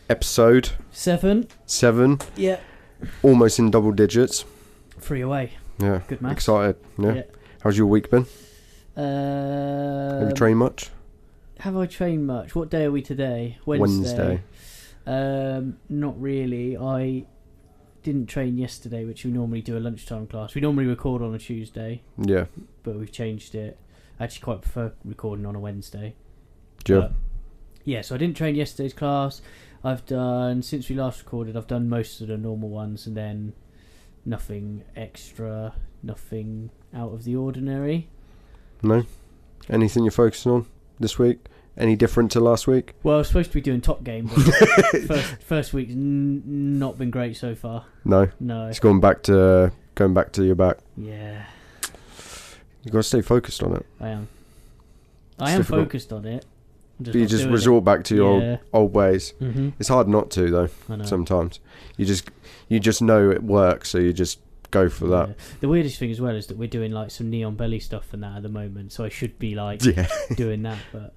Episode 7. Yeah. Almost in double digits. 3 away. Yeah. Good maths. Excited. Yeah. How's your week been? Have you trained much? Have I trained much? What day are we today? Wednesday. Not really. I didn't train yesterday, which we normally do a lunchtime class. We normally record on a Tuesday. Yeah. But we've changed it. I actually quite prefer recording on a Wednesday. Yeah. Yeah, so I didn't train yesterday's class. I've done, since we last recorded, I've done most of the normal ones and then nothing extra, nothing out of the ordinary. No? Anything you're focusing on this week? Any different to last week? Well, I was supposed to be doing Top Game, but first week's not been great so far. No? No. It's going back to your back. Yeah. You've got to stay focused on it. I am. I am focused on it. But you just resort back to your old ways. Mm-hmm. It's hard not to, though. I know. Sometimes you just know it works, so you just go for that. The weirdest thing as well is that we're doing like some neon belly stuff and that at the moment, so I should be like doing that. But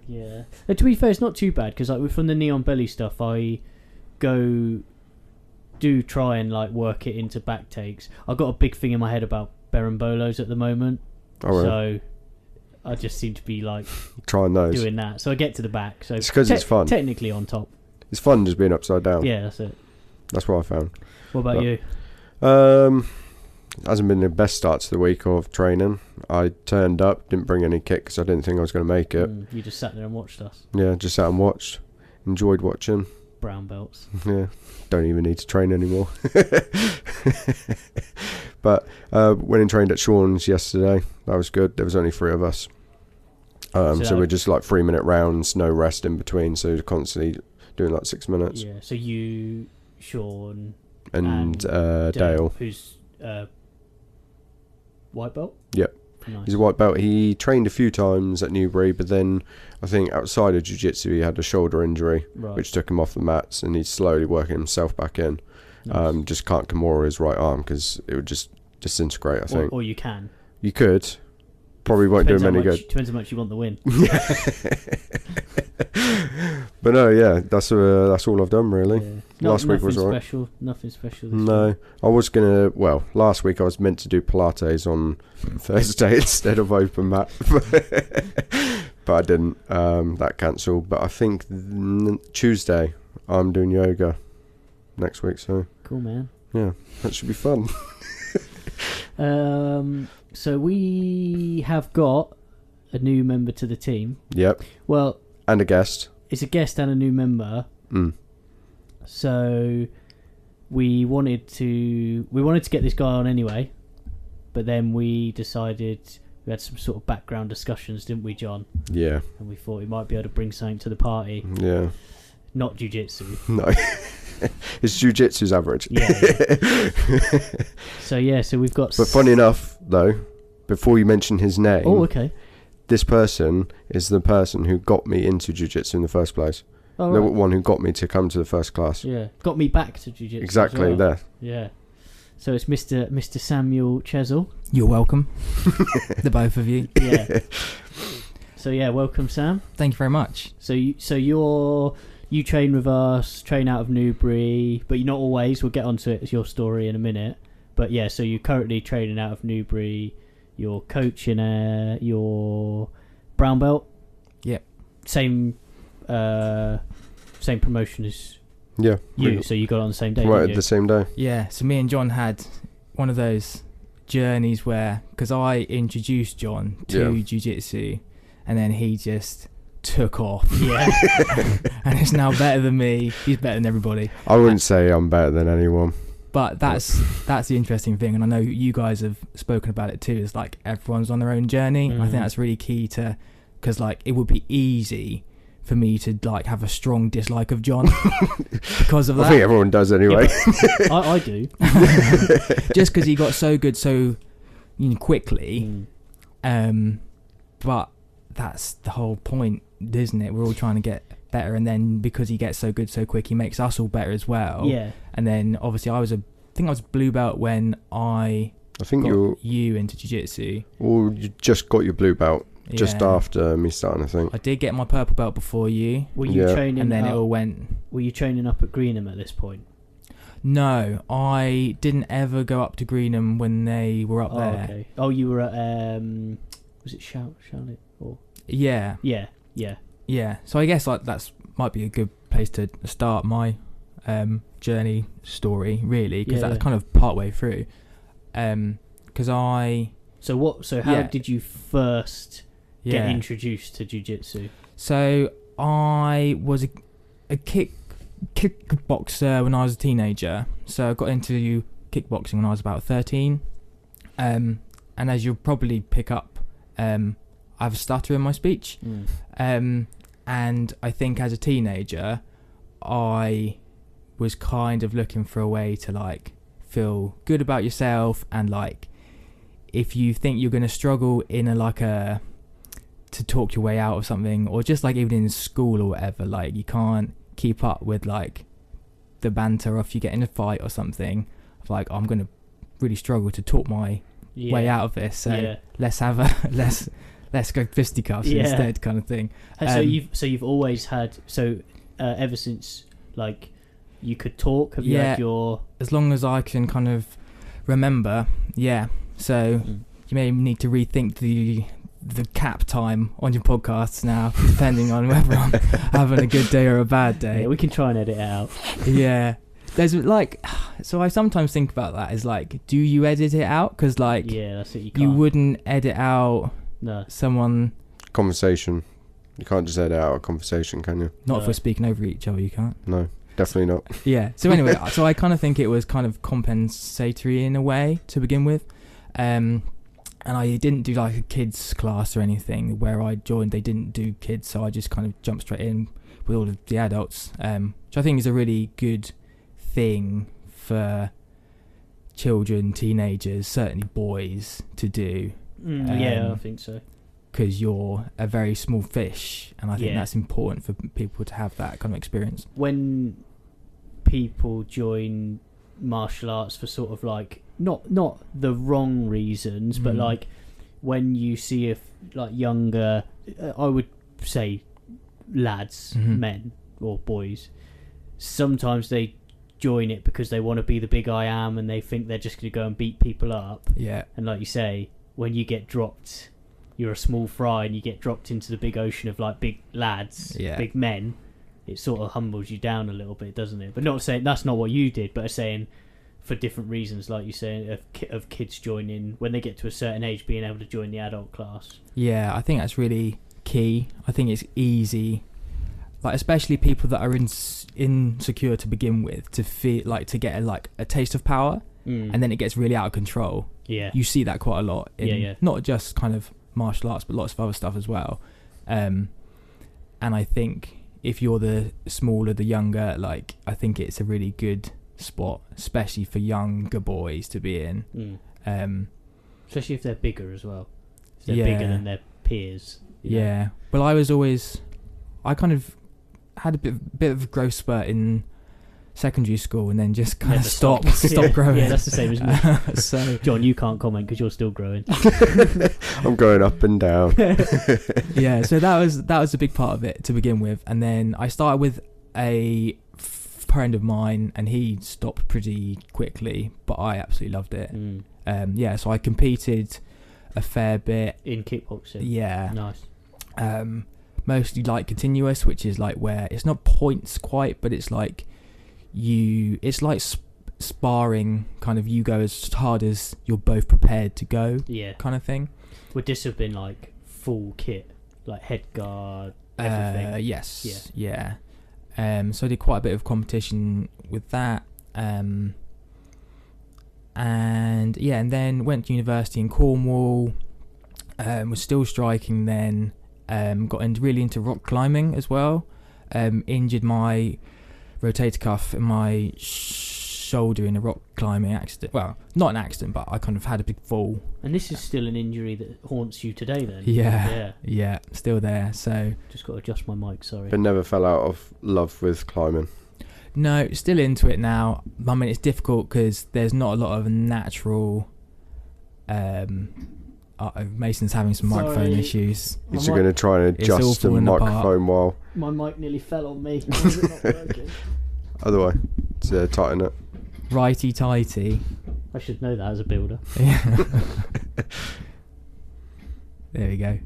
yeah, and to be fair, it's not too bad because like from the neon belly stuff, I do try and like work it into back takes. I've got a big thing in my head about berimbolos at the moment, so I just seem to be like trying those, doing that. So I get to the back. So it's because it's fun. Technically on top. It's fun just being upside down. Yeah, that's it. That's what I found. What about you? Hasn't been the best start to the week of training. I turned up, didn't bring any kit because I didn't think I was going to make it. You just sat there and watched us. Yeah, just sat and watched. Enjoyed watching. Brown belts. Yeah, don't even need to train anymore. But went and trained at Sean's yesterday. That was good. There was only 3 of us. So we're just like 3-minute rounds, no rest in between. So you're constantly doing like 6 minutes. Yeah. So you, Sean, and Dale, who's white belt. Yep. Nice. He's a white belt. He trained a few times at Newbury, but then I think outside of jiu-jitsu he had a shoulder injury, which took him off the mats, and he's slowly working himself back in. Nice. Just can't Kimura his right arm because it would just disintegrate, I think. Or you can. You could. Probably won't do him any good. Depends how much you want the win. But no, yeah, that's all I've done really. Yeah. Last week was alright. Nothing special. No, I was gonna. Well, last week I was meant to do Pilates on Thursday instead of open mat, but I didn't. That cancelled. But I think Tuesday I'm doing yoga next week. So cool, man. Yeah, that should be fun. So we have got a new member to the team. Yep. Well, and a guest. It's a guest and a new member. So we wanted to get this guy on anyway, but then we decided we had some sort of background discussions, didn't we, John? Yeah. And we thought he might be able to bring something to the party. Yeah. Not jiu-jitsu. No. It's jiu-jitsu's average. Yeah. So we've got... But funny enough, though, before you mention his name... Oh, okay. This person is the person who got me into jiu-jitsu in the first place. Oh, the one who got me to come to the first class. Yeah. Got me back to jiu-jitsu. Exactly, there. Yeah. So it's Mr. Samuel Chessell. You're welcome. The both of you. Yeah. So yeah, welcome, Sam. Thank you very much. So you train with us, train out of Newbury, but you're not always. We'll get onto it as your story in a minute. But yeah, so you're currently training out of Newbury. You're coaching your brown belt. Yep. Same promotion as you. So you got on the same day. Right, the same day. Yeah. So me and John had one of those journeys where, because I introduced John to jiu-jitsu, and then he just took off. Yeah. And it's now better than me. He's better than everybody. I wouldn't say I'm better than anyone. But that's the interesting thing, and I know you guys have spoken about it too, is like everyone's on their own journey. I think that's really key to, because like it would be easy for me to like have a strong dislike of John because of that. I think everyone does anyway. Yeah, I do. Just because he got so good so quickly. But that's the whole point, isn't it? We're all trying to get better, and then because he gets so good so quick, he makes us all better as well. Yeah. And then obviously I was blue belt when I think got you into jiu-jitsu. Well, you just got your blue belt just after me starting, I think. I did get my purple belt before you. Were you training? And then up, it all went. Were you training up at Greenham at this point? No, I didn't ever go up to Greenham when they were up there. Okay. Oh, you were at was it Charlotte or? Yeah. So I guess like that's might be a good place to start my journey story, really, because that's kind of part way through. Because So how did you first get introduced to jiu-jitsu? So I was a kickboxer when I was a teenager. So I got into kickboxing when I was about 13. And as you'll probably pick up, I have a stutter in my speech. And I think as a teenager, I was kind of looking for a way to like feel good about yourself, and like if you think you're going to struggle in to talk your way out of something, or just like even in school or whatever, like you can't keep up with like the banter, or if you get in a fight or something, like I'm going to really struggle to talk my way out of this, so let's have let's go fisticuffs instead, kind of thing. So you've always had, ever since like you could talk, have you had your, as long as I can kind of remember, so you may need to rethink the cap time on your podcasts now, depending on whether I'm having a good day or a bad day. Yeah, we can try and edit it out. There's like, so I sometimes think about that as like, do you edit it out? Because like, that's it. You wouldn't edit out someone conversation. You can't just edit out a conversation, can you? Not if we're speaking over each other. You can't. No, definitely not. So anyway, so I kind of think it was kind of compensatory in a way to begin with. And I didn't do like a kids class or anything. Where I joined, they didn't do kids, so I just kind of jumped straight in with all of the adults, which I think is a really good thing for children, teenagers, certainly boys, to do. I think so. Because you're a very small fish, and I think that's important for people to have that kind of experience. When people join martial arts for sort of like not the wrong reasons, but like when you see like younger, I would say lads, men or boys, sometimes they join it because they want to be the big I am, and they think they're just going to go and beat people up. And like you say, when you get dropped, you're a small fry, and you get dropped into the big ocean of like big lads, big men, it sort of humbles you down a little bit, doesn't it? But not saying that's not what you did, but saying for different reasons, like you say, of kids joining when they get to a certain age, being able to join the adult class. I think that's really key. I think it's easy, like especially people that are insecure to begin with, to feel like to get a taste of power, and then it gets really out of control. You see that quite a lot in not just kind of martial arts, but lots of other stuff as well. And I think if you're the smaller, the younger, like I think it's a really good spot, especially for younger boys to be in. Especially if they're bigger as well. If they're bigger than their peers. Well, I kind of had a bit of a growth spurt in secondary school, and then just kind of stopped growing. That's the same as me. So John, you can't comment because you're still growing. I'm going up and down. So that was a big part of it to begin with, and then I started with a friend of mine, and he stopped pretty quickly, but I absolutely loved it. So I competed a fair bit in kickboxing. Nice. Mostly like continuous, which is like where it's not points quite, but it's like it's like sparring, kind of you go as hard as you're both prepared to go, kind of thing. Would this have been like full kit, like head guard, everything? Yes. So I did quite a bit of competition with that, and then went to university in Cornwall. Was still striking then. Got really into rock climbing as well. Injured my rotator cuff in my shoulder in a rock climbing accident. Well, not an accident, but I kind of had a big fall. And this is still an injury that haunts you today then? Yeah, still there. So just got to adjust my mic, sorry. But never fell out of love with climbing? No, still into it now. I mean, it's difficult because there's not a lot of natural Mason's having some microphone Sorry. issues. Is you going to try and It's all adjust the falling microphone while... My mic nearly fell on me. Why is it not working? Other way. To tighten it. Righty tighty. I should know that as a builder. Yeah. There we go.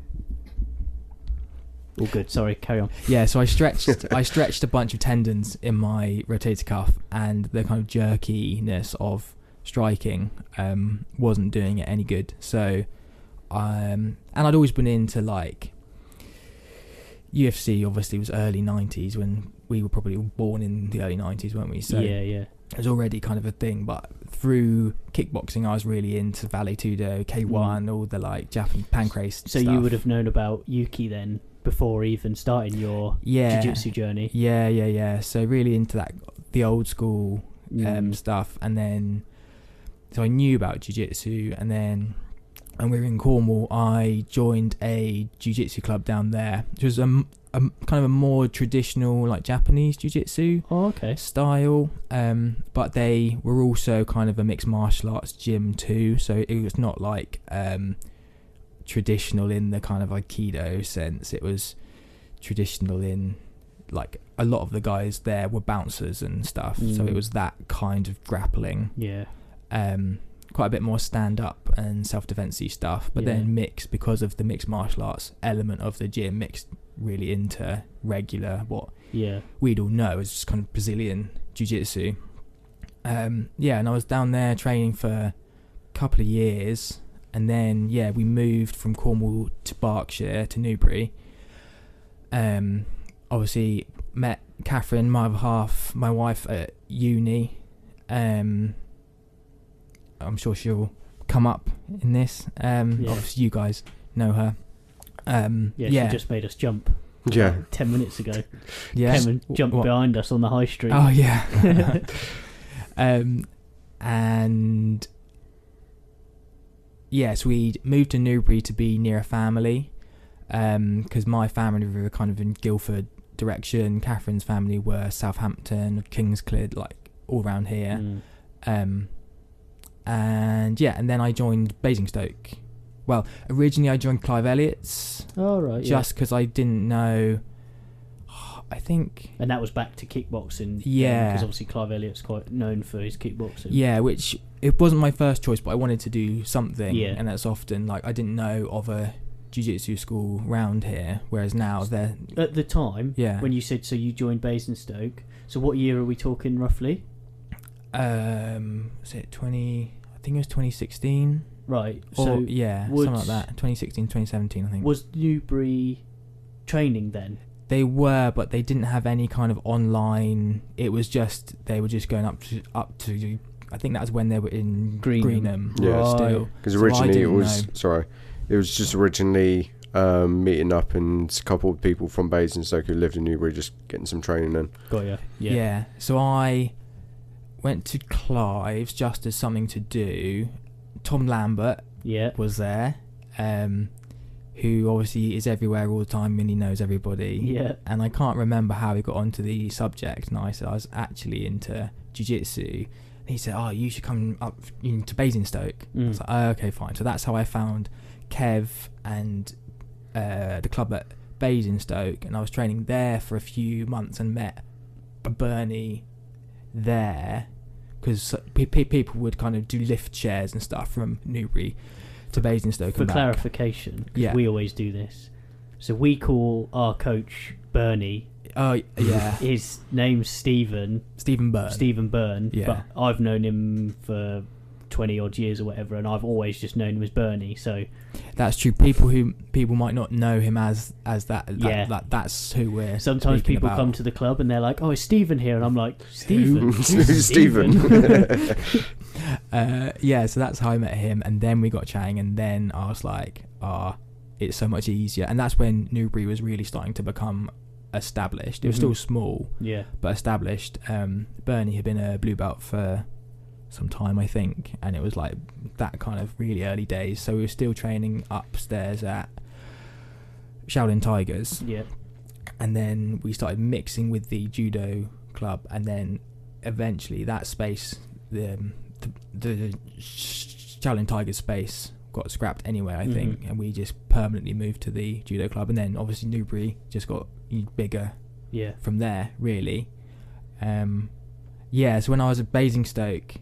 All good. Sorry, carry on. Yeah, so I stretched a bunch of tendons in my rotator cuff, and the kind of jerkiness of striking wasn't doing it any good. So, and I'd always been into like UFC. Obviously, was early 90s when we were probably all born in the early 90s, weren't we? So Yeah. it was already kind of a thing. But through kickboxing, I was really into Vale Tudo, K1, all the like Japanese pancrase So stuff. you would have known about Yuki then before even starting your jiu-jitsu journey. Yeah. So really into that, the old school stuff, and then so I knew about jiu-jitsu, and then when we were in Cornwall, I joined a jiu-jitsu club down there, which was a kind of a more traditional like Japanese jiu-jitsu style, but they were also kind of a mixed martial arts gym too, so it was not like traditional in the kind of Aikido sense. It was traditional in like a lot of the guys there were bouncers and stuff, so it was that kind of grappling. Quite a bit more stand up and self-defensey stuff, but then mixed, because of the mixed martial arts element of the gym, mixed really into regular what we'd all know as just kind of Brazilian jiu-jitsu. And I was down there training for a couple of years, and then we moved from Cornwall to Berkshire to Newbury. Obviously met Catherine, my other half, my wife, at uni. I'm sure she'll come up in this. Obviously you guys know her. She just made us jump. Yeah. 10 minutes ago. Yeah. Came and jumped behind us on the high street. Oh yeah. And so we moved to Newbury to be near a family, because my family were kind of in Guildford direction. Catherine's family were Southampton, Kingsclere, like all around here. And then I joined Basingstoke. Well, originally I joined Clive Elliott's. Oh right. Just because I didn't know. I think. And that was back to kickboxing. Yeah. Because obviously Clive Elliott's quite known for his kickboxing. Yeah, which it wasn't my first choice, but I wanted to do something. Yeah. And that's often like I didn't know of a jiu-jitsu school round here, whereas now they're at the time. Yeah. When you said so, you joined Basingstoke. So what year are we talking roughly? Was it 20? I think it was 2016. Right. Or, so something like that. 2016, 2017, I think. Was Newbury training then? They were, but they didn't have any kind of online. It was just they were just going up to. I think that was when they were in Greenham. Yeah, still. Because originally it was it was just originally meeting up and a couple of people from Basingstoke who lived in Newbury just getting some training in. Got ya. Yeah. So I went to Clive's just as something to do. Tom Lambert was there, who obviously is everywhere all the time and he knows everybody. Yeah. And I can't remember how he got onto the subject, and I said I was actually into jiu-jitsu. And he said, you should come up to Basingstoke. I was like, okay, fine. So that's how I found Kev and the club at Basingstoke, and I was training there for a few months and met Bernie there, because people would kind of do lift shares and stuff from Newbury to Basingstoke. For clarification, because we always do this. So we call our coach Bernie. Oh yeah. His name's Stephen Byrne. Yeah. But I've known him for 20 odd years or whatever, and I've always just known him as Bernie. So that's true. People might not know him as that. That's who we're. Sometimes people about. come to the club and they're like, "Oh, is Stephen here?" And I'm like, "Stephen, who's Stephen?" So that's how I met him, and then we got chatting, and then I was like, it's so much easier. And that's when Newbury was really starting to become established. It was still small, but established. Bernie had been a blue belt for some time, I think, and it was like that kind of really early days. So we were still training upstairs at Shaolin Tigers, and then we started mixing with the judo club, and then eventually that space, the Shaolin Tigers space, got scrapped anyway, I think, and we just permanently moved to the judo club, and then obviously Newbury just got bigger from there, really. So when I was at Basingstoke,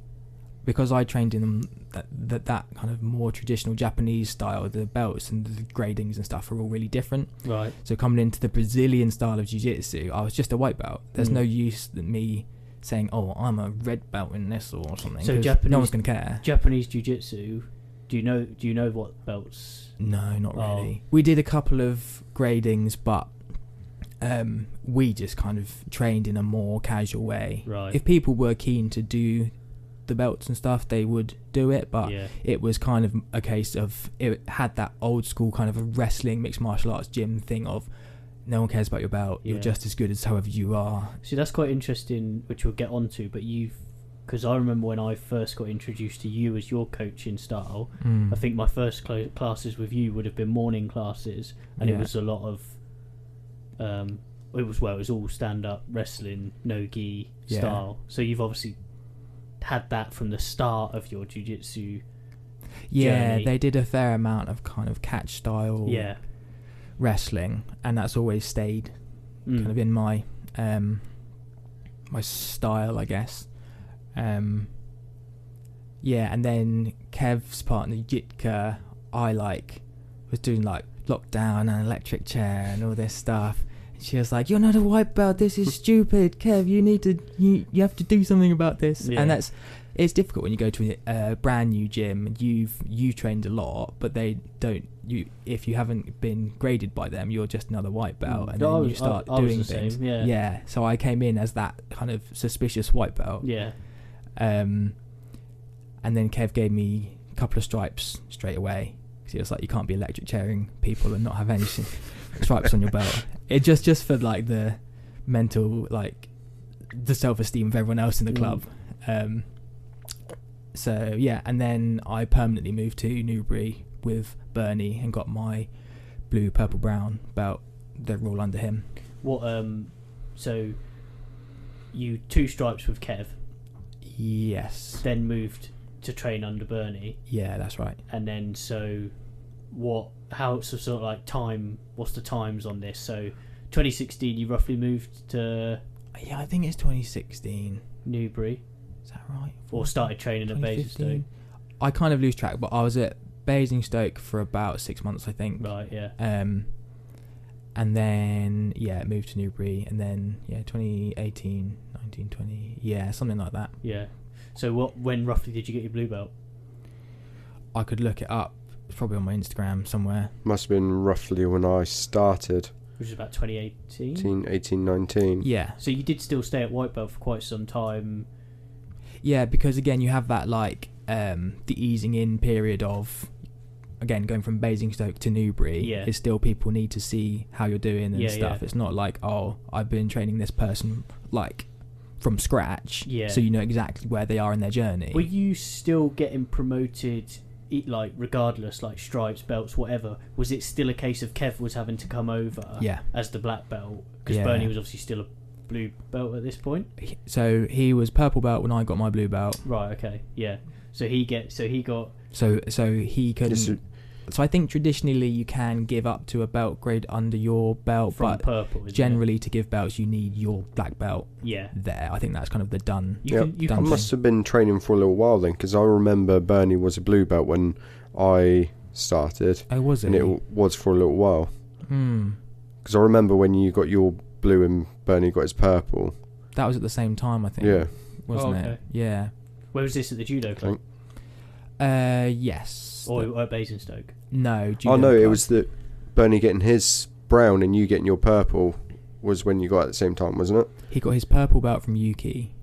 because I trained in that kind of more traditional Japanese style, the belts and the gradings and stuff are all really different. Right. So coming into the Brazilian style of jiu-jitsu, I was just a white belt. There's no use in me saying, oh, I'm a red belt in this or something. So no one's going to care. Japanese jiu-jitsu, do you know what belts? No, not really. We did a couple of gradings, but we just kind of trained in a more casual way. Right. If people were keen to do the belts and stuff, they would do it, but it was kind of a case of, it had that old school kind of a wrestling mixed martial arts gym thing of, no one cares about your belt, you're just as good as however you are. See, that's quite interesting, which we'll get onto, but because I remember when I first got introduced to you as your coaching style, I think my first classes with you would have been morning classes, and it was a lot of it was all stand-up wrestling, no-gi style. So you've obviously had that from the start of your jiu-jitsu journey. They did a fair amount of kind of catch style wrestling, and that's always stayed kind of in my my style, I guess. And then Kev's partner Jitka, I was doing lockdown and electric chair and all this stuff. She was like, "You're not a white belt. This is stupid, Kev. You have to do something about this." Yeah. And it's difficult when you go to a brand new gym and you've trained a lot, but they don't. If you haven't been graded by them, you're just another white belt, and then you start doing things. Same, yeah. So I came in as that kind of suspicious white belt. Yeah. And then Kev gave me a couple of stripes straight away, because he was like, "You can't be electric chairing people and not have any stripes on your belt." It just for the mental, the self-esteem of everyone else in the club. So yeah, and then I permanently moved to Newbury with Bernie and got my blue, purple, brown belt. They're all under him. What? So you 2 stripes with Kev. Yes. Then moved to train under Bernie. Yeah, that's right. And then what's the times on this? So 2016 you roughly moved to... Yeah, I think it's 2016. Newbury. Is that right? Or started training at Basingstoke. I kind of lose track, but I was at Basingstoke for about 6 months, I think. Right, yeah. And then, moved to Newbury, and then, 2018, 19, 20, something like that. Yeah. So when roughly did you get your blue belt? I could look it up. It's probably on my Instagram somewhere. Must have been roughly when I started. Which is about 2018? 18, 19. Yeah. So you did still stay at white belt for quite some time. Yeah, because again, you have that the easing in period of, again, going from Basingstoke to Newbury. Yeah. Is still people need to see how you're doing and stuff. Yeah. It's not like, oh, I've been training this person from scratch. Yeah. So you know exactly where they are in their journey. Were you still getting promoted? Regardless, stripes, belts, whatever, was it still a case of Kev was having to come over as the black belt? Because Bernie was obviously still a blue belt at this point. So he was purple belt when I got my blue belt. Right, okay, yeah. So he got... So he couldn't... So I think traditionally you can give up to a belt grade under your belt, from but purple, generally to give belts you need your black belt there. I think that's kind of the done. I must have been training for a little while then, because I remember Bernie was a blue belt when I started. Oh, was it? And it was for a little while. Because I remember when you got your blue and Bernie got his purple. That was at the same time, I think. Yeah. Wasn't it? Yeah. Where was this, at the judo club? Yes. Or at Basingstoke? No. It was that Bernie getting his brown and you getting your purple was when you got at the same time, wasn't it? He got his purple belt from Yuki,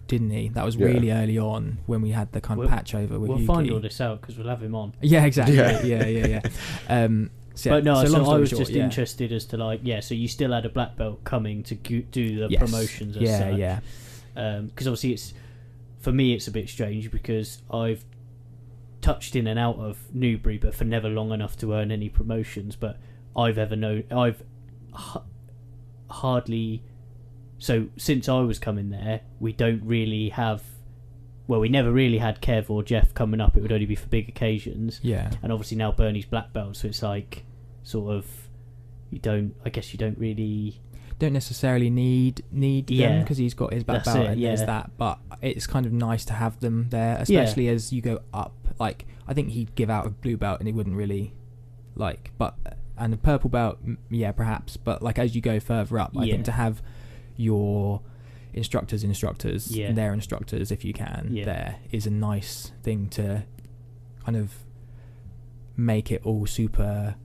didn't he? That was really early on when we had the kind of patch over with Yuki. We'll find all this out because we'll have him on. Yeah, exactly. Yeah. So I was just interested as to so you still had a black belt coming to do the promotions as such. Yeah. Because obviously for me it's a bit strange because I've touched in and out of Newbury but for never long enough to earn any promotions, but I've hardly... So since I was coming there, we don't really have... well, we never really had Kev or Jeff coming up. It would only be for big occasions. Yeah. And obviously now Bernie's black belt, so it's like sort of you don't necessarily need them because he's got his black belt and there's that, but it's kind of nice to have them there, especially as you go up. Like, I think he'd give out a blue belt and he wouldn't really and a purple belt, perhaps, but like as you go further up, I think to have your instructors and their instructors, if you can, there is a nice thing to kind of make it all super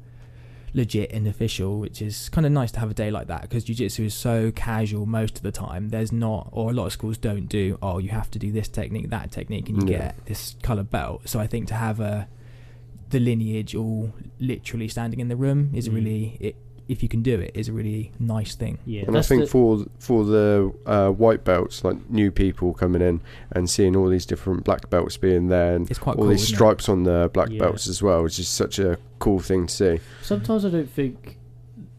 legit and official, which is kind of nice to have a day like that, because jiu-jitsu is so casual most of the time. There's not, or a lot of schools don't do, you have to do this technique, that technique, and you get this colour belt. So I think to have the lineage all literally standing in the room is really, if you can do it, is a really nice thing. And I think for the white belts, like new people coming in and seeing all these different black belts being there, and it's quite all cool, these stripes on the black belts as well, it's just such a cool thing to see. Sometimes I don't think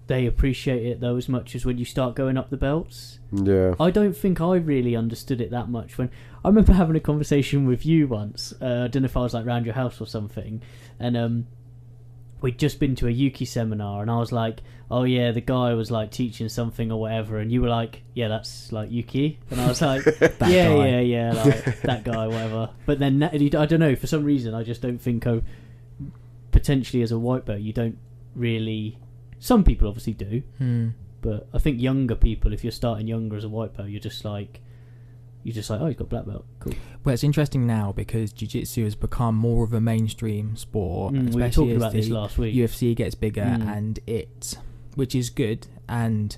they appreciate it though as much as when you start going up the belts. Yeah, I don't think I really understood it that much. When I remember having a conversation with you once, I don't know if I was like round your house or something, and we'd just been to a Yuki seminar, and I was like, oh yeah, the guy was like teaching something or whatever, and you were like, yeah, that's like Yuki, and I was like, yeah, like that guy, whatever. But then I don't know, for some reason I just don't think potentially as a white belt you don't really. Some people obviously do, but I think younger people, if you're starting younger as a white belt, you're just like, oh, he's got black belt, cool. Well, it's interesting now because jiu-jitsu has become more of a mainstream sport, we were talking about this last week. UFC gets bigger, and which is good, but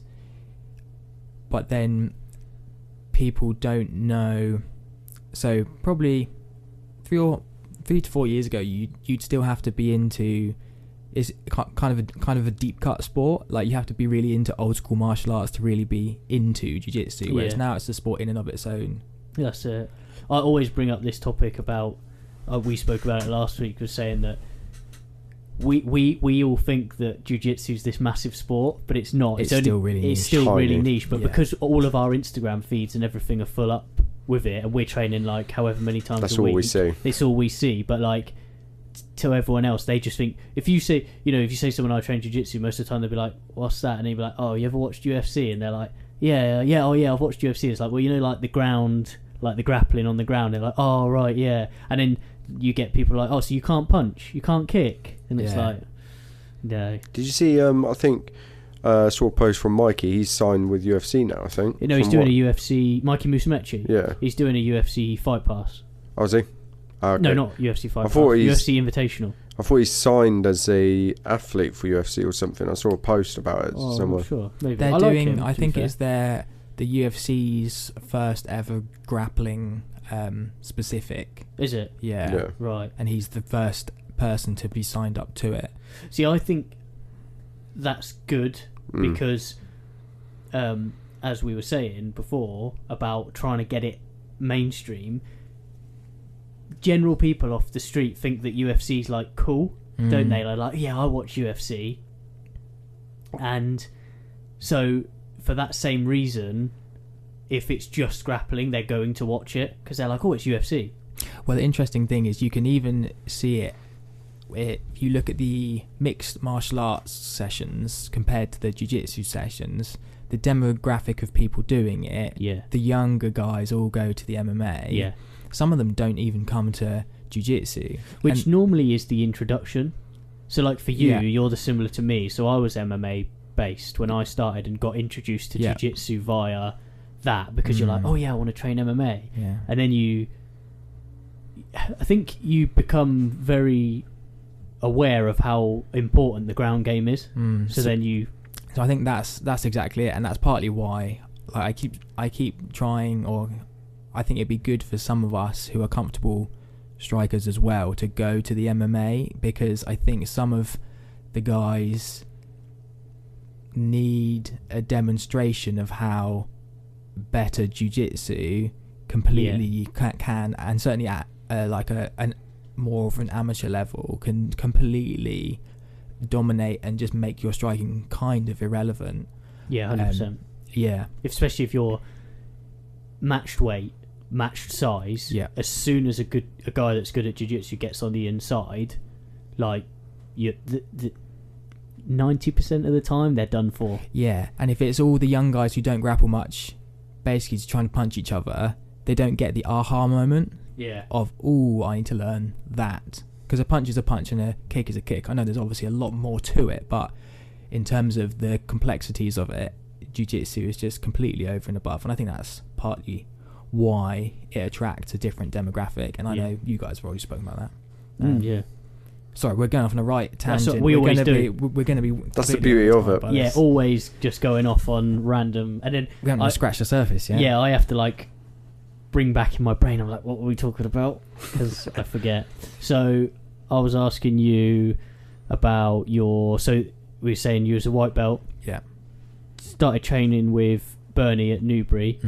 then people don't know. So probably 3 to 4 years ago, you'd still have to be into. It's kind of a deep cut sport. Like, you have to be really into old school martial arts to really be into jiu-jitsu, whereas now it's a sport in and of its own. That's it. I always bring up this topic about we spoke about it last week, was saying that we all think that jiu-jitsu is this massive sport, but it's not. It's still really niche. It's still really niche, but because all of our Instagram feeds and everything are full up with it, and we're training like however many times a week. That's all we see. It's all we see, but like, to everyone else, they just think, if you say someone, I train jiu-jitsu, most of the time they'll be like, what's that? And they'll be like, oh, you ever watched UFC? And they're like, yeah, oh yeah, I've watched UFC. It's like, well, like the ground, like the grappling on the ground. They're like, oh right, yeah. And then you get people like, oh, so you can't punch, you can't kick, and it's like, no. Did you see I think saw a post from Mikey? He's signed with UFC now, I think. He's doing a UFC, Mikey Musumeci. Yeah, he's doing a UFC Fight Pass. Oh, is he? Okay. No, not UFC Fight Pass. UFC Invitational. I thought he signed as a athlete for UFC or something. I saw a post about it somewhere. I'm sure, maybe. They're doing. I think it's the UFC's first ever grappling specific. Is it? Yeah. Right. And he's the first person to be signed up to it. See, I think that's good because, as we were saying before about trying to get it mainstream. General people off the street think that UFC's like cool, don't they? Like, yeah, I watch UFC, and so for that same reason, if it's just grappling, they're going to watch it because they're like, oh, it's UFC. Well, the interesting thing is you can even see it if you look at the mixed martial arts sessions compared to the jiu-jitsu sessions. The demographic of people doing it, the younger guys all go to the MMA. Yeah. Some of them don't even come to jiu-jitsu. Which normally is the introduction. So like for you, you're similar to me. So I was MMA based when I started and got introduced to jiu-jitsu via that, because you're like, oh yeah, I want to train MMA. Yeah. And then I think you become very aware of how important the ground game is. So I think that's exactly it, and that's partly why I keep trying, or I think it'd be good for some of us who are comfortable strikers as well to go to the MMA, because I think some of the guys need a demonstration of how better jiu-jitsu completely can, and certainly at an more of an amateur level, can completely dominate and just make your striking kind of irrelevant. Yeah, 100%. Yeah, especially if you're matched weight matched size, Yeah. as soon as a guy that's good at jiu-jitsu gets on the inside, like you the 90% of the time they're done for. Yeah, and if it's all the young guys who don't grapple much, basically just trying to punch each other, they don't get the aha moment of, ooh, I need to learn that. Because a punch is a punch and a kick is a kick. I know there's obviously a lot more to it, but in terms of the complexities of it, jiu-jitsu is just completely over and above. And I think that's partly why it attracts a different demographic. And I know you guys have already spoken about that. Yeah. Sorry, we're going off on a right tangent. We always do. We're going to be. That's the beauty of it. Yeah, always just going off on random, and then we haven't scratched the surface. Yeah. I have to like bring back in my brain. I'm like, what were we talking about? Because I forget. So I was asking you about your. So we were saying you was a white belt. Yeah. Started training with Bernie at Newbury.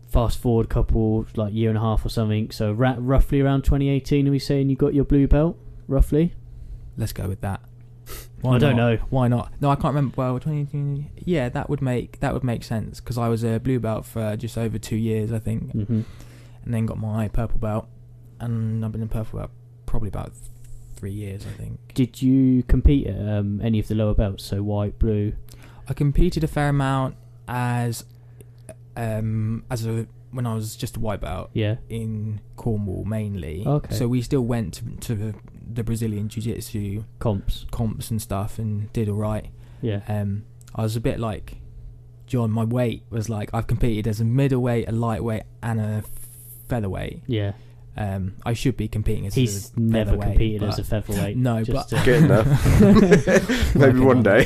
Fast forward a couple, like year and a half or something. So roughly around 2018, are we saying you got your blue belt? Roughly. Let's go with that. I don't know. Why not? No, I can't remember. Well, 2018. Yeah, that would make sense because I was a blue belt for just over 2 years, I think, and then got my purple belt, and I've been in purple belt probably about 3 years, I think. Did you compete at any of the lower belts? So white, blue. I competed a fair amount as when I was just a white belt. Yeah. In Cornwall mainly. Okay. So we still went to the Brazilian jiu-jitsu comps and stuff and did all right. Yeah. I was a bit like John. My weight was like I've competed as a middleweight, a lightweight, and a featherweight. Yeah. I should be competing as He's never competed as a featherweight. No, but getting there. Maybe one day.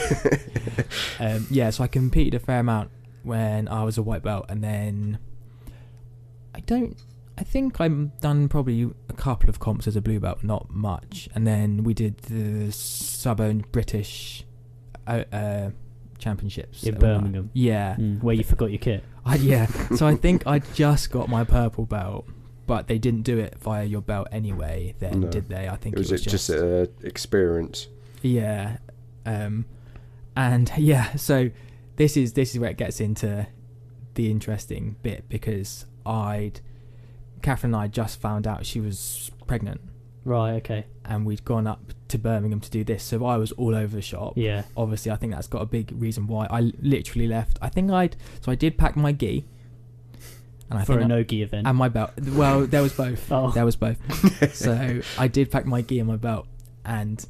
Yeah, so I competed a fair amount when I was a white belt, and then I think I've done probably a couple of comps as a blue belt, not much, and then we did the Southern British championships in Birmingham. Where you forgot your kit. So I think I just got my purple belt, but they didn't do it via your belt anyway then, did they? I think it was just experience. Yeah. And yeah, so this is where it gets into the interesting bit, because Catherine and I just found out she was pregnant. Right, okay. And we'd gone up to Birmingham to do this, so I was all over the shop. Yeah. Obviously, I think that's got a big reason why I literally left. I did pack my gi. And for a no-gi event. And my belt. Well, there was both. Oh. There was both. So I did pack my gi and my belt and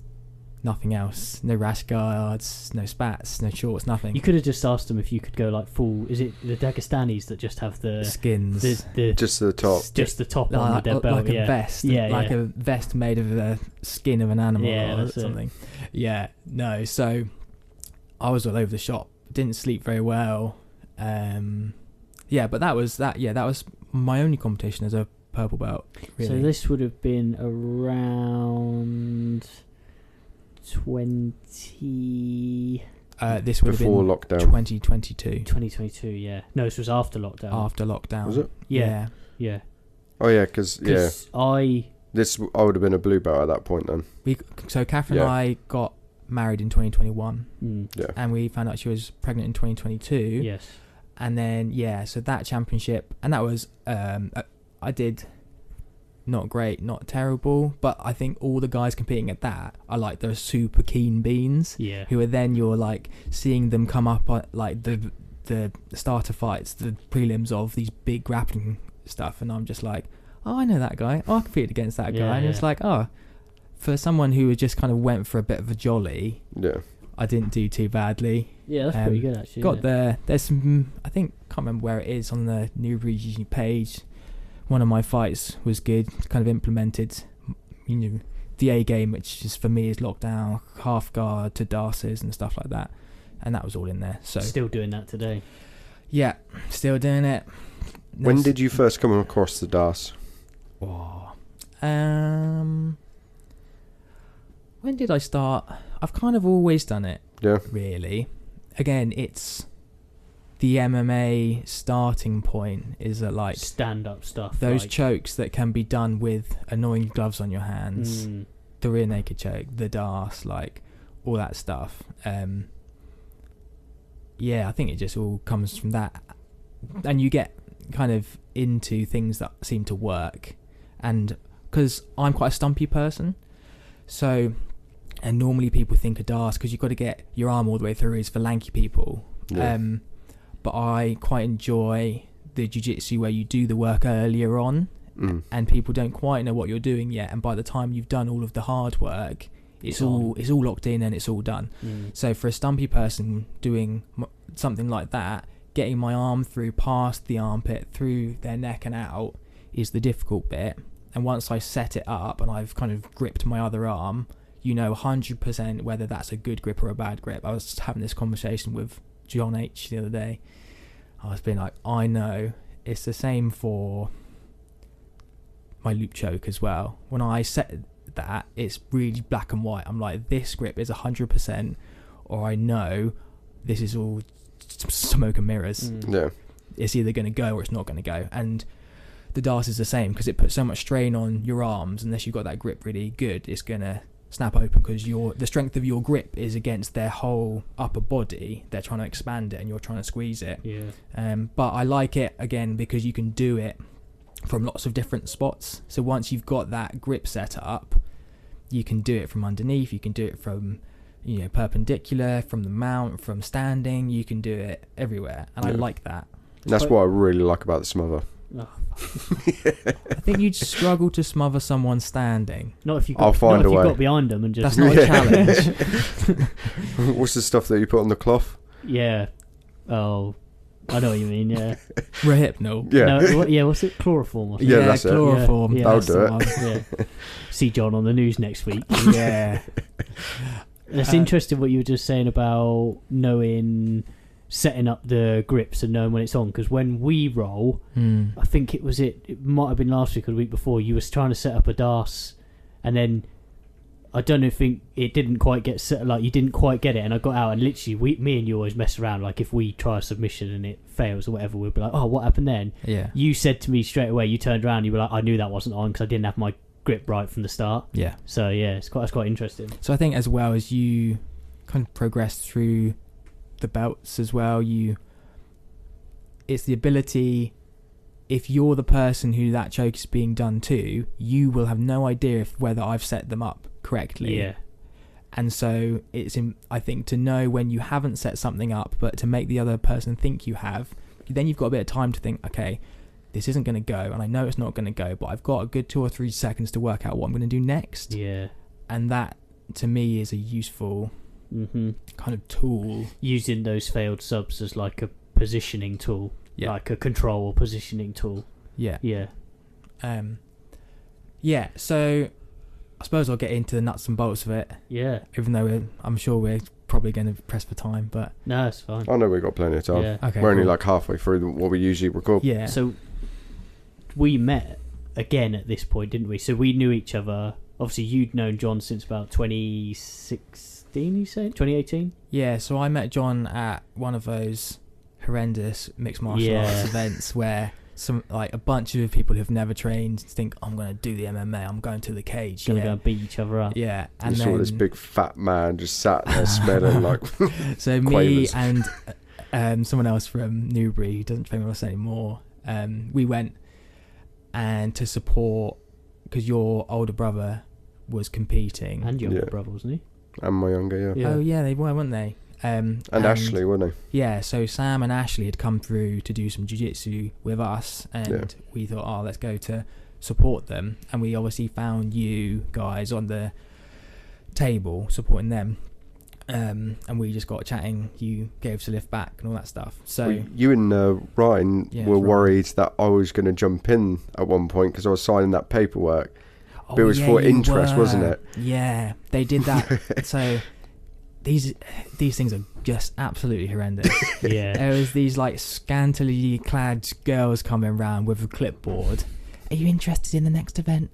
nothing else. No rash guards, no spats, no shorts, nothing. You could have just asked them if you could go like full. Is it the Dagestanis that just have the skins? Just the top. Just the top on their belt. Like a vest. Yeah, like a vest made of the skin of an animal or something. It. Yeah. No. So I was all over the shop. Didn't sleep very well. Yeah, but that was my only competition as a purple belt. Really. So this would have been around 20. This would before have been lockdown. 2022. 2022. Yeah. No, this was after lockdown. After lockdown. Was it? Yeah. Oh yeah, because I would have been a blue belt at that point then. So Catherine and I got married in 2021. Yeah. And we found out she was pregnant in 2022. Yes. And then so that championship, and that was I did not great, not terrible, but I think all the guys competing at that are like those super keen beans. Yeah. Who are then you're like seeing them come up at like the starter fights, the prelims of these big grappling stuff, and I'm just like, oh, I know that guy. Oh, I competed against that guy, and it's like, oh, for someone who just kind of went for a bit of a jolly. Yeah. I didn't do too badly. Yeah, that's pretty good actually. Got there. There's some. I think can't remember where it is on the Newbury page. One of my fights was good. Kind of implemented, the A game, which is for me is lockdown, half guard to darces and stuff like that, and that was all in there. So still doing that today. Yeah, still doing it. When did you first come across the darce? Oh, when did I start? I've kind of always done it. Yeah. Really. Again, it's the MMA starting point is that like stand-up stuff. Those like chokes that can be done with annoying gloves on your hands, the rear naked choke, the darce, like all that stuff. Yeah, I think it just all comes from that. And you get kind of into things that seem to work, and because I'm quite a stumpy person, so, and normally people think a DARS, because you've got to get your arm all the way through, is for lanky people. Yeah. But I quite enjoy the jiu-jitsu where you do the work earlier on, and people don't quite know what you're doing yet, and by the time you've done all of the hard work, it's all locked in and it's all done. So for a stumpy person doing something like that, getting my arm through past the armpit, through their neck and out, is the difficult bit. And once I set it up and I've kind of gripped my other arm, you know 100% whether that's a good grip or a bad grip. I was just having this conversation with John H the other day. I was being like, I know it's the same for my loop choke as well. When I set that, it's really black and white. I'm like, this grip is 100%, or I know this is all smoke and mirrors. Yeah, it's either going to go or it's not going to go. And the DARS is the same, because it puts so much strain on your arms. Unless you've got that grip really good, it's going to snap open, because the strength of your grip is against their whole upper body. They're trying to expand it and you're trying to squeeze it. But I like it again because you can do it from lots of different spots. So once you've got that grip set up, you can do it from underneath, you can do it from, you know, perpendicular, from the mount, from standing, you can do it everywhere, and I like that. That's what I really like about the smother. Oh. I think you'd struggle to smother someone standing. Not if you I'll find a way. got behind them and just. That's not a challenge. What's the stuff that you put on the cloth? Yeah. Oh, I know what you mean. Yeah. Rehypnol. Yeah. No, what's it? Chloroform or something? Yeah, that's chloroform. it. That'll That's do the it. one. Yeah. See John on the news next week. Yeah. It's interesting what you were just saying about knowing, setting up the grips and knowing when it's on, because when we roll, I think it might have been last week or the week before, you was trying to set up a DARS, and then I don't know if it didn't quite get set, like you didn't quite get it, and I got out, and literally me and you always mess around, like if we try a submission and it fails or whatever, we'll be like, oh, what happened then? Yeah. You said to me straight away, you turned around, you were like, I knew that wasn't on because I didn't have my grip right from the start. Yeah. So yeah, it's quite interesting. So I think as well as you kind of progress through the belts as well, it's the ability, if you're the person who that choke is being done to, you will have no idea whether I've set them up correctly. Yeah. And so I think to know when you haven't set something up, but to make the other person think you have, then you've got a bit of time to think, okay, this isn't going to go, and I know it's not going to go, but I've got a good 2 or 3 seconds to work out what I'm going to do next. Yeah. And that, to me, is a useful kind of tool. Using those failed subs as like a positioning tool, like a control or positioning tool. Yeah. Yeah. Yeah, so I suppose I'll get into the nuts and bolts of it. Yeah. Even though I'm sure we're probably going to press for time, but... No, it's fine. I know we've got plenty of time. Yeah. Okay, We're only cool. like halfway through what we usually record. Yeah. So we met again at this point, didn't we? So we knew each other. Obviously, you'd known John since about 2016, you say? 2018? Yeah, so I met John at one of those horrendous mixed martial arts events where a bunch of people who've never trained think, I'm going to do the MMA, I'm going to the cage. Gonna go and beat each other up. Yeah. And you saw this big fat man just sat there smelling like so me quavers. and someone else from Newbury who doesn't train with us anymore, we went and to support, because your older brother was competing. And your older brother, wasn't he? And my younger, yeah. Oh yeah, they were, weren't they? And Ashley, weren't they? Yeah, so Sam and Ashley had come through to do some jiu-jitsu with us, and we thought, let's go to support them. And we obviously found you guys on the table supporting them, and we just got chatting. You gave us a lift back and all that stuff. So you and Ryan were worried that I was going to jump in at one point because I was signing that paperwork. But it was for interest, wasn't it? Yeah, they did that. So these things are just absolutely horrendous. Yeah. There was these like scantily clad girls coming around with a clipboard. Are you interested in the next event?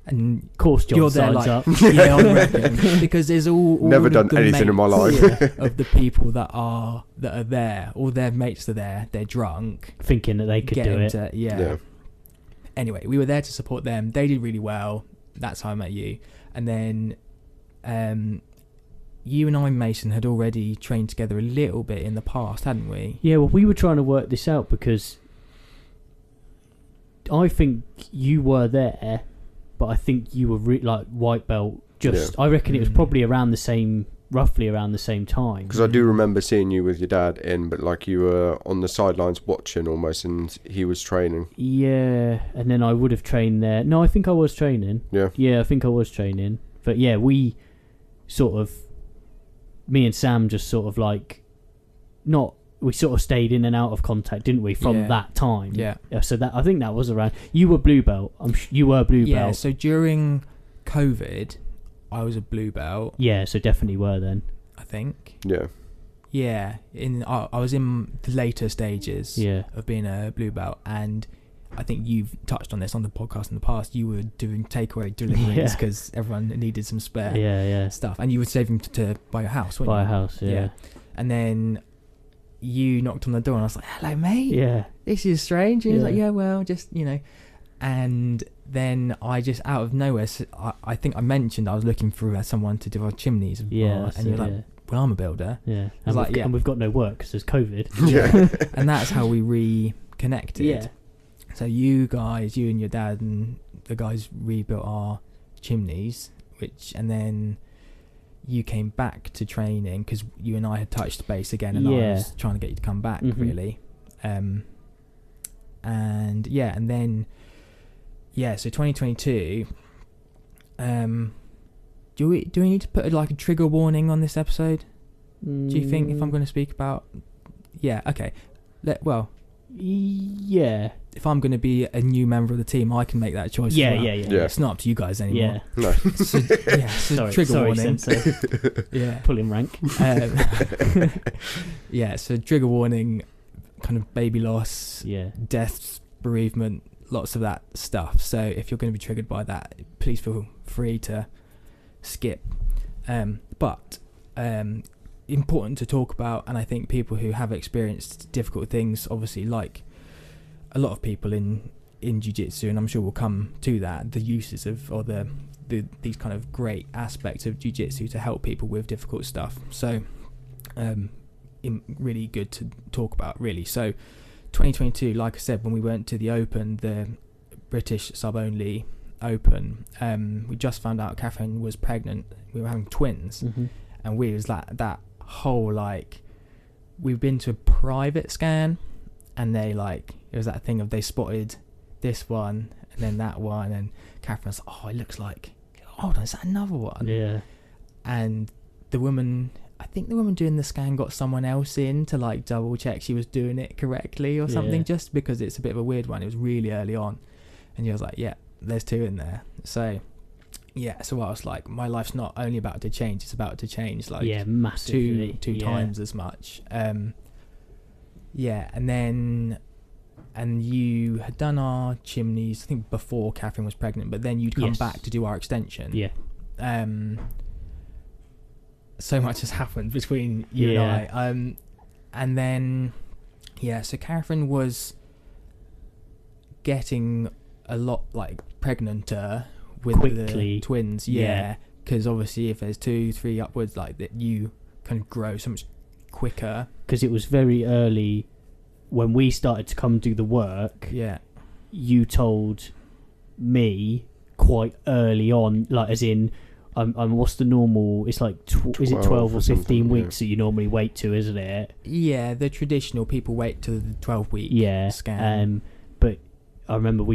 And of course, John you're there signs like, up. yeah, I reckon. Because there's all never done anything in my life of the people that are there. All their mates are there. They're drunk, thinking that they could do it. Yeah. Anyway, we were there to support them. They did really well. That's how I met you. And then you and I, Mason, had already trained together a little bit in the past, hadn't we? Yeah, well, we were trying to work this out because I think you were there, but I think you were like white belt. I reckon it was probably roughly around the same time. Because I do remember seeing you with your dad but like you were on the sidelines watching almost, and he was training. Yeah, and then I would have trained there. No, I think I was training. Yeah, I think I was training. But yeah, me and Sam just sort of like, we sort of stayed in and out of contact, didn't we, from that time? Yeah. So that, I think that was around. You were blue belt. You were blue belt. Yeah. So during COVID, I was a blue belt. Yeah. So definitely were then. I think. Yeah. Yeah. I was in the later stages. Of being a blue belt, and I think you've touched on this on the podcast in the past. You were doing takeaway deliveries because everyone needed some spare stuff, and you would save them to buy a house. Buy a house. Yeah. And then you knocked on the door, and I was like, "Hello, mate. Yeah. This is strange." And he was like, "Yeah, well, just And then I just out of nowhere, I think I mentioned I was looking for someone to do our chimneys. And you're like, "Well, I'm a builder." Yeah. And we've got no work because there's COVID. Yeah. And that's how we reconnected. Yeah. So you and your dad and the guys rebuilt our chimneys, and then you came back to training because you and I had touched base again, and I was trying to get you to come back, really. And then so 2022. Do we need to put a trigger warning on this episode? Do you think, if I'm going to speak about? Yeah. Okay. Yeah. If I'm going to be a new member of the team, I can make that choice. Yeah. It's not up to you guys anymore. Yeah. No. So trigger warning. Yeah. Pulling rank. So trigger warning, kind of baby loss, deaths, bereavement, lots of that stuff. So if you're going to be triggered by that, please feel free to skip. But important to talk about, and I think people who have experienced difficult things, obviously, like a lot of people in jiu-jitsu, and I'm sure we'll come to that, the uses of, or these kind of great aspects of jiu-jitsu to help people with difficult stuff. So really good to talk about, really. So 2022, like I said, when we went to the Open, the British sub-only Open, we just found out Catherine was pregnant. We were having twins. And we was that whole, we've been to a private scan, and they it was that thing of they spotted this one and then that one, and Catherine's like, "Oh, it looks like, hold on, is that another one?" Yeah. And I think the woman doing the scan got someone else in to double check she was doing it correctly or something, just because it's a bit of a weird one. It was really early on, and you was like, "Yeah, there's two in there." So so I was like, my life's not only about to change, it's about to change massively, two times as much. And you had done our chimneys, I think, before Catherine was pregnant, but then you'd come back to do our extension. So much has happened between you and I. And then so Catherine was getting a lot pregnanter with quickly. The twins, because obviously if there's 2-3 upwards, that you kind of grow so much quicker. Because it was very early when we started to come do the work. You told me quite early on, as in, I'm what's the normal? It's is it 12 or 15 weeks that you normally wait to, isn't it? Yeah, the traditional people wait to the 12-week scan. But I remember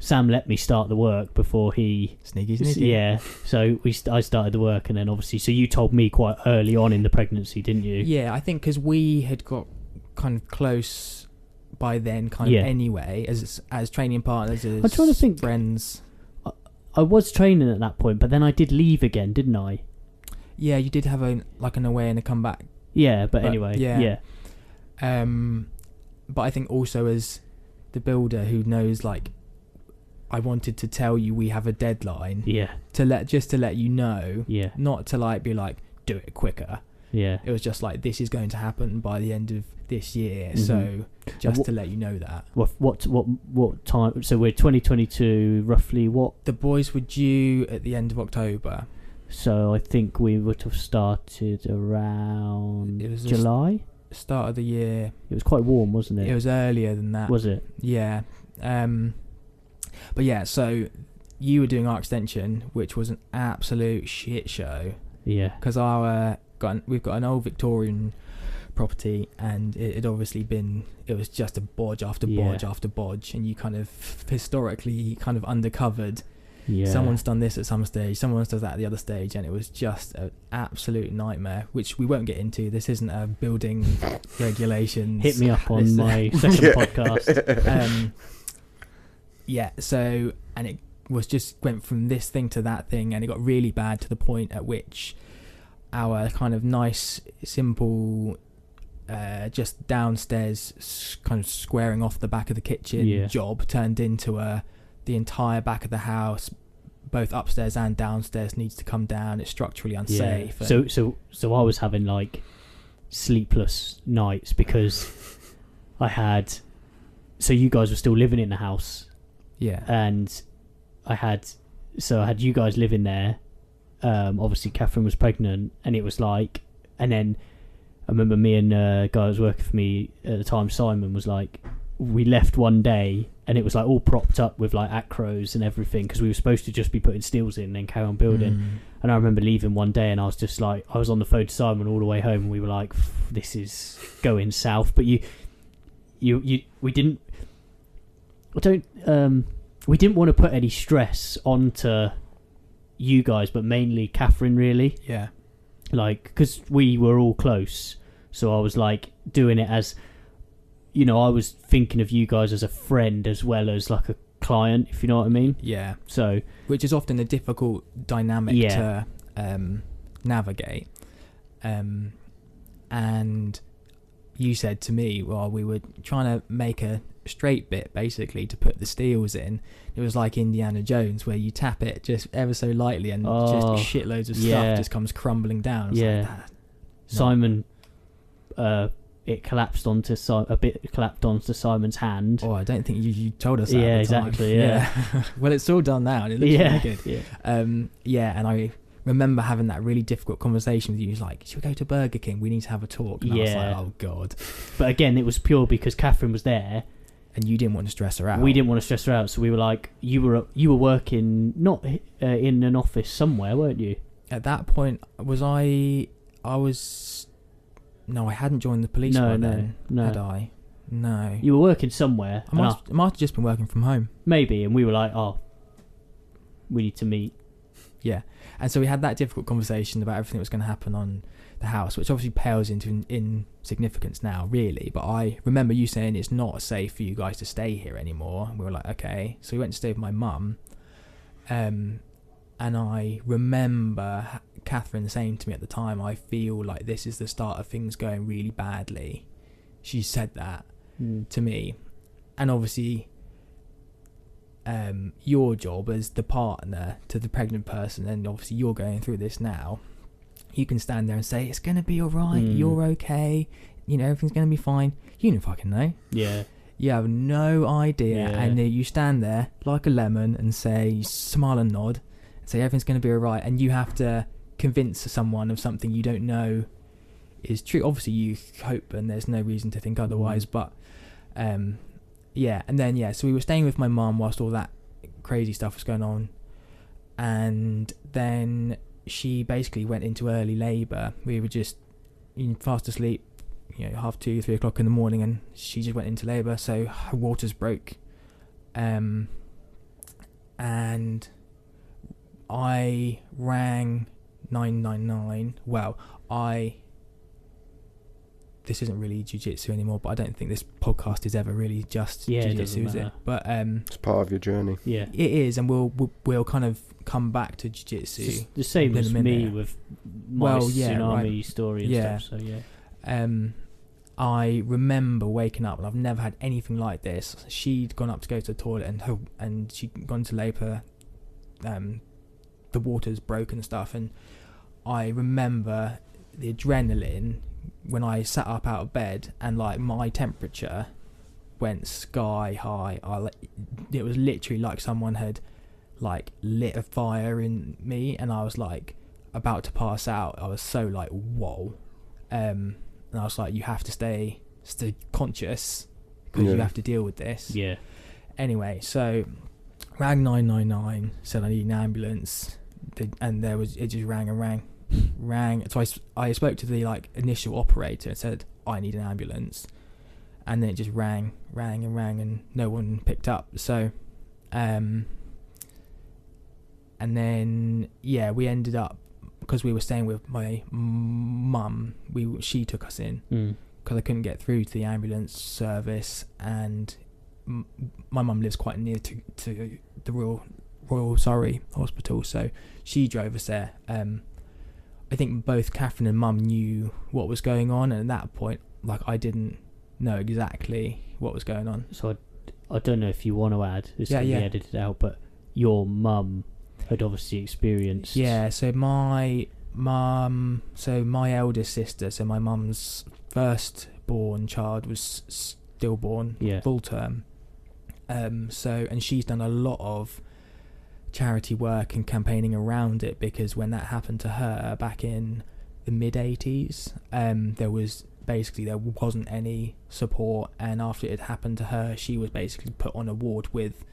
Sam let me start the work before he... Sneaky. Yeah, so I started the work, and then obviously... So you told me quite early on in the pregnancy, didn't you? Yeah, I think because we had got kind of close by then, anyway, as training partners, as I'm trying to think, friends. I was training at that point, but then I did leave again, didn't I? Yeah, you did have an away and a comeback. Yeah, but anyway, But I think also as the builder who knows, I wanted to tell you we have a deadline. To let you know. Not to be do it quicker. It was just this is going to happen by the end of this year. So just to let you know that. What time? So we're 2022. Roughly what? The boys were due at the end of October. So I think we would have started around July. Start of the year. It was quite warm, wasn't it? It was earlier than that. Was it? Yeah. But yeah, so you were doing our extension, which was an absolute shit show. Yeah. Because we've got an old Victorian property, and it had obviously it was just a bodge after bodge after bodge, and you kind of historically kind of undercovered. Yeah. Someone's done this at some stage, someone's done that at the other stage, and it was just an absolute nightmare, which we won't get into. This isn't a building regulations. Hit me up on my second podcast. So, and it was just went from this thing to that thing, and it got really bad to the point at which our kind of nice, simple, just downstairs kind of squaring off the back of the kitchen job turned into the entire back of the house, both upstairs and downstairs, needs to come down. It's structurally unsafe. Yeah. So I was having like sleepless nights because I had. So you guys were still living in the house. Yeah. And I had you guys living there. Obviously Catherine was pregnant, and it was like, and then I remember me and a guy who was working for me at the time, Simon, was like, we left one day and it was like all propped up with like acros and everything, because we were supposed to just be putting steels in and then carry on building. And I remember leaving one day and I was just like, I was on the phone to Simon all the way home, and we were like, this is going south. But we didn't want to put any stress onto you guys, but mainly Catherine, really. Yeah. Like, because we were all close, so I was like doing it as, you know, I was thinking of you guys as a friend as well as like a client, if you know what I mean. Yeah. So, which is often a difficult dynamic to navigate. And you said to me while we were trying to make a straight bit, basically, to put the steels in, it was like Indiana Jones, where you tap it just ever so lightly and just shitloads of stuff just comes crumbling down. It's like that. Simon, it collapsed onto Simon's hand. Oh, I don't think you told us that. Yeah, at the time. exactly. Yeah. Well, it's all done now, and it looks really good. Yeah. And I remember having that really difficult conversation with you. He was like, should we go to Burger King? We need to have a talk. And I was like, oh God. But again, it was pure because Catherine was there. And you didn't want to stress her out. We didn't want to stress her out, so we were like, you were working not in an office somewhere, weren't you? At that point, was I? No, I hadn't joined the police by then. No, had I? No. You were working somewhere. I might have just been working from home. Maybe, and we were like, oh, we need to meet. Yeah, and so we had that difficult conversation about everything that was going to happen on the house, which obviously pales into insignificance now, really. But I remember you saying it's not safe for you guys to stay here anymore. And we were like, okay. So we went to stay with my mum. And I remember Catherine saying to me at the time, I feel like this is the start of things going really badly. She said that to me. And obviously, your job as the partner to the pregnant person, and obviously you're going through this now, you can stand there and say, it's going to be all right, you're okay, you know, everything's going to be fine. You don't fucking know. Yeah. You have no idea. And you stand there like a lemon and say, you smile and nod, and say everything's going to be all right, and you have to convince someone of something you don't know is true. Obviously you hope, and there's no reason to think otherwise, but and then so we were staying with my mum whilst all that crazy stuff was going on, and then she basically went into early labour. We were just fast asleep, 2:30, 3 o'clock in the morning, and she just went into labour, so her waters broke, and I rang 999. Well, this isn't really jiu-jitsu anymore, but I don't think this podcast is ever really just jiu-jitsu, is it? But it's part of your journey. Yeah, it is, and we'll kind of come back to jiu-jitsu. It's the same as me with my tsunami story and stuff. So I remember waking up, and I've never had anything like this. She'd gone up to go to the toilet, and she'd gone to labour. The water's broken and stuff, and I remember the adrenaline when I sat up out of bed, and like my temperature went sky high. It was literally like someone had like lit a fire in me, and I was like about to pass out. I was so like, whoa. And I was like, you have to stay conscious, because you have to deal with this. Yeah. Anyway, so rang 999, said I need an ambulance, and it just rang and rang. So I spoke to the like initial operator and said I need an ambulance, and then it just rang, and no one picked up. So, and then we ended up, because we were staying with my mum. She took us in because I couldn't get through to the ambulance service, and my mum lives quite near to the Royal Surrey Hospital, so she drove us there. I think both Catherine and Mum knew what was going on, and at that point, like, I didn't know exactly what was going on. So I don't know if you want to add, this can be edited out, but your mum had obviously experienced... Yeah, so my eldest sister, so my mum's firstborn child was stillborn, full term. And she's done a lot of charity work and campaigning around it, because when that happened to her back in the mid-80s, there wasn't any support, and after it had happened to her, she was basically put on a ward with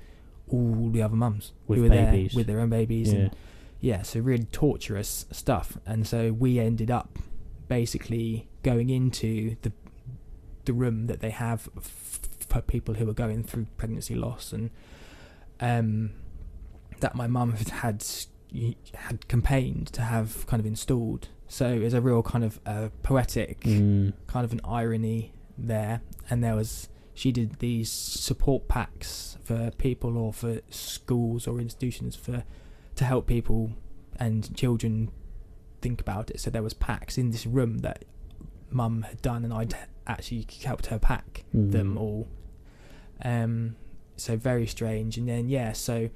all the other mums with who were babies, there with their own babies. So really torturous stuff. And so we ended up basically going into the room that they have for people who are going through pregnancy loss, and that my mum had campaigned to have kind of installed. So it was a real kind of poetic kind of an irony there. And she did these support packs for people, or for schools or institutions, to help people and children think about it. So there was packs in this room that Mum had done, and I'd actually helped her pack them all. So very strange. And then so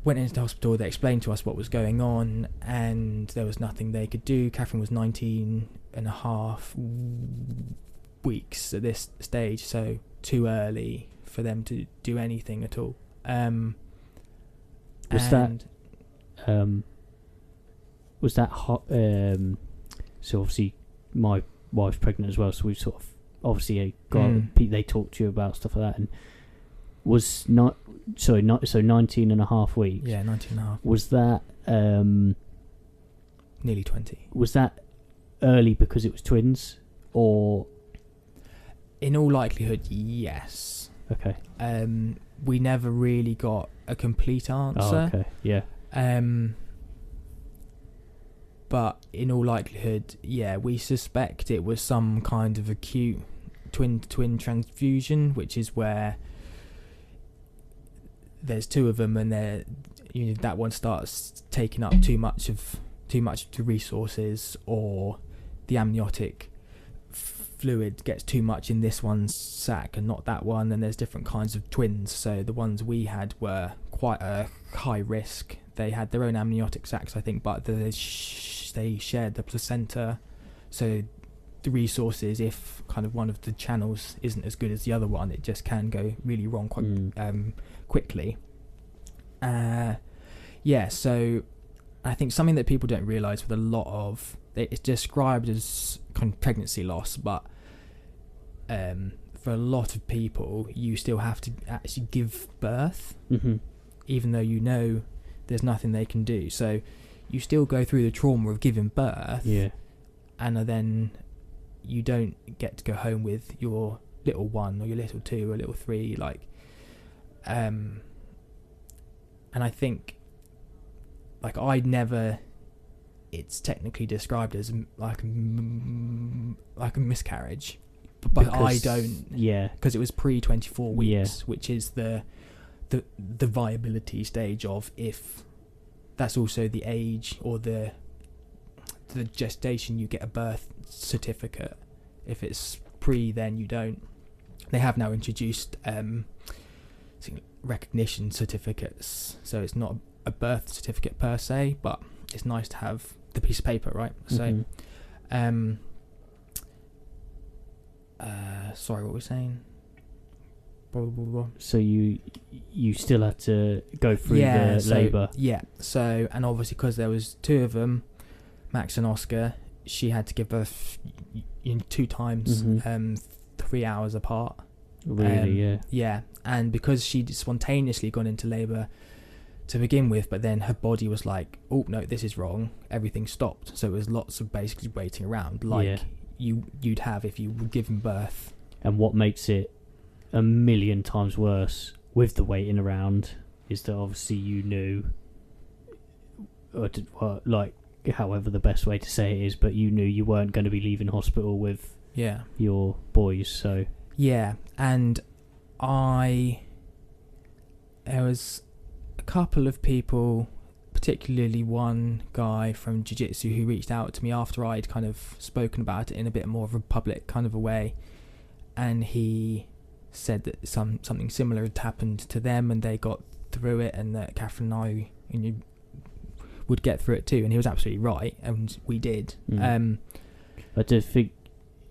went into the hospital. They explained to us what was going on, and there was nothing they could do. Catherine was 19 and a half weeks at this stage, so too early for them to do anything at all. Was that hot? So obviously my wife's pregnant as well, so we've sort of obviously got they talk to you about stuff like that, and was not 19 and a half weeks. 19 and a half. Was that nearly 20? Was that early because it was twins, or? In all likelihood, yes. Okay. We never really got a complete answer. Oh, okay. Yeah. But in all likelihood, we suspect it was some kind of acute twin transfusion, which is where there's two of them, and that one starts taking up too much of the resources, or the amniotic fluid gets too much in this one's sac and not that one. And there's different kinds of twins, so the ones we had were quite a high risk. They had their own amniotic sacs, I think, but they shared the placenta, so the resources, if kind of one of the channels isn't as good as the other one, it just can go really wrong quite quickly. So I think something that people don't realise with a lot of, it's described as kind of pregnancy loss, but for a lot of people, you still have to actually give birth, even though there's nothing they can do. So you still go through the trauma of giving birth, and then you don't get to go home with your little one, or your little two, or little three, and I think, it's technically described as like a miscarriage, but I don't, because it was pre-24 weeks, which is the viability stage of, if that's also the age or the gestation, you get a birth certificate. If it's pre, then you don't. They have now introduced recognition certificates, so it's not a birth certificate per se, but it's nice to have the piece of paper, right? So sorry, what were we saying? Blah, blah, blah. So you still had to go through the labour. So, and obviously because there was two of them, Max and Oscar, she had to give birth 2 times, 3 hours apart. Really, Yeah, and because she'd spontaneously gone into labour to begin with, but then her body was like, oh no, this is wrong, everything stopped. So it was lots of basically waiting around, like you'd have if you were given birth. And what makes it a million times worse with the waiting around is that obviously you knew, or like however the best way to say it is, but you knew you weren't going to be leaving hospital with your boys. So and there was a couple of people, particularly one guy from Jiu-Jitsu, who reached out to me after I'd kind of spoken about it in a bit more of a public kind of a way, and he said that something similar had happened to them and they got through it, and that Catherine and I would get through it too, and he was absolutely right, and we did. I just think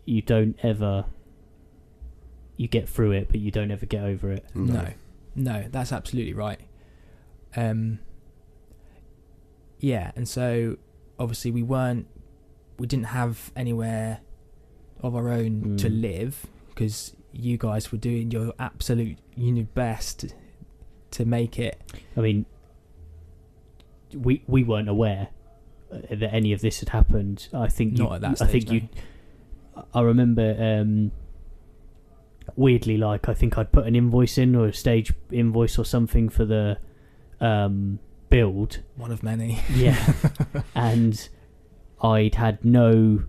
you get through it, but you don't ever get over it. No, that's absolutely right. And so obviously we didn't have anywhere of our own to live, because you guys were doing your absolute best to make it. I mean, we weren't aware that any of this had happened. I think not at that stage. I remember weirdly, like, I think I'd put an invoice in, or a stage invoice or something for the build. One of many. Yeah. And I'd had no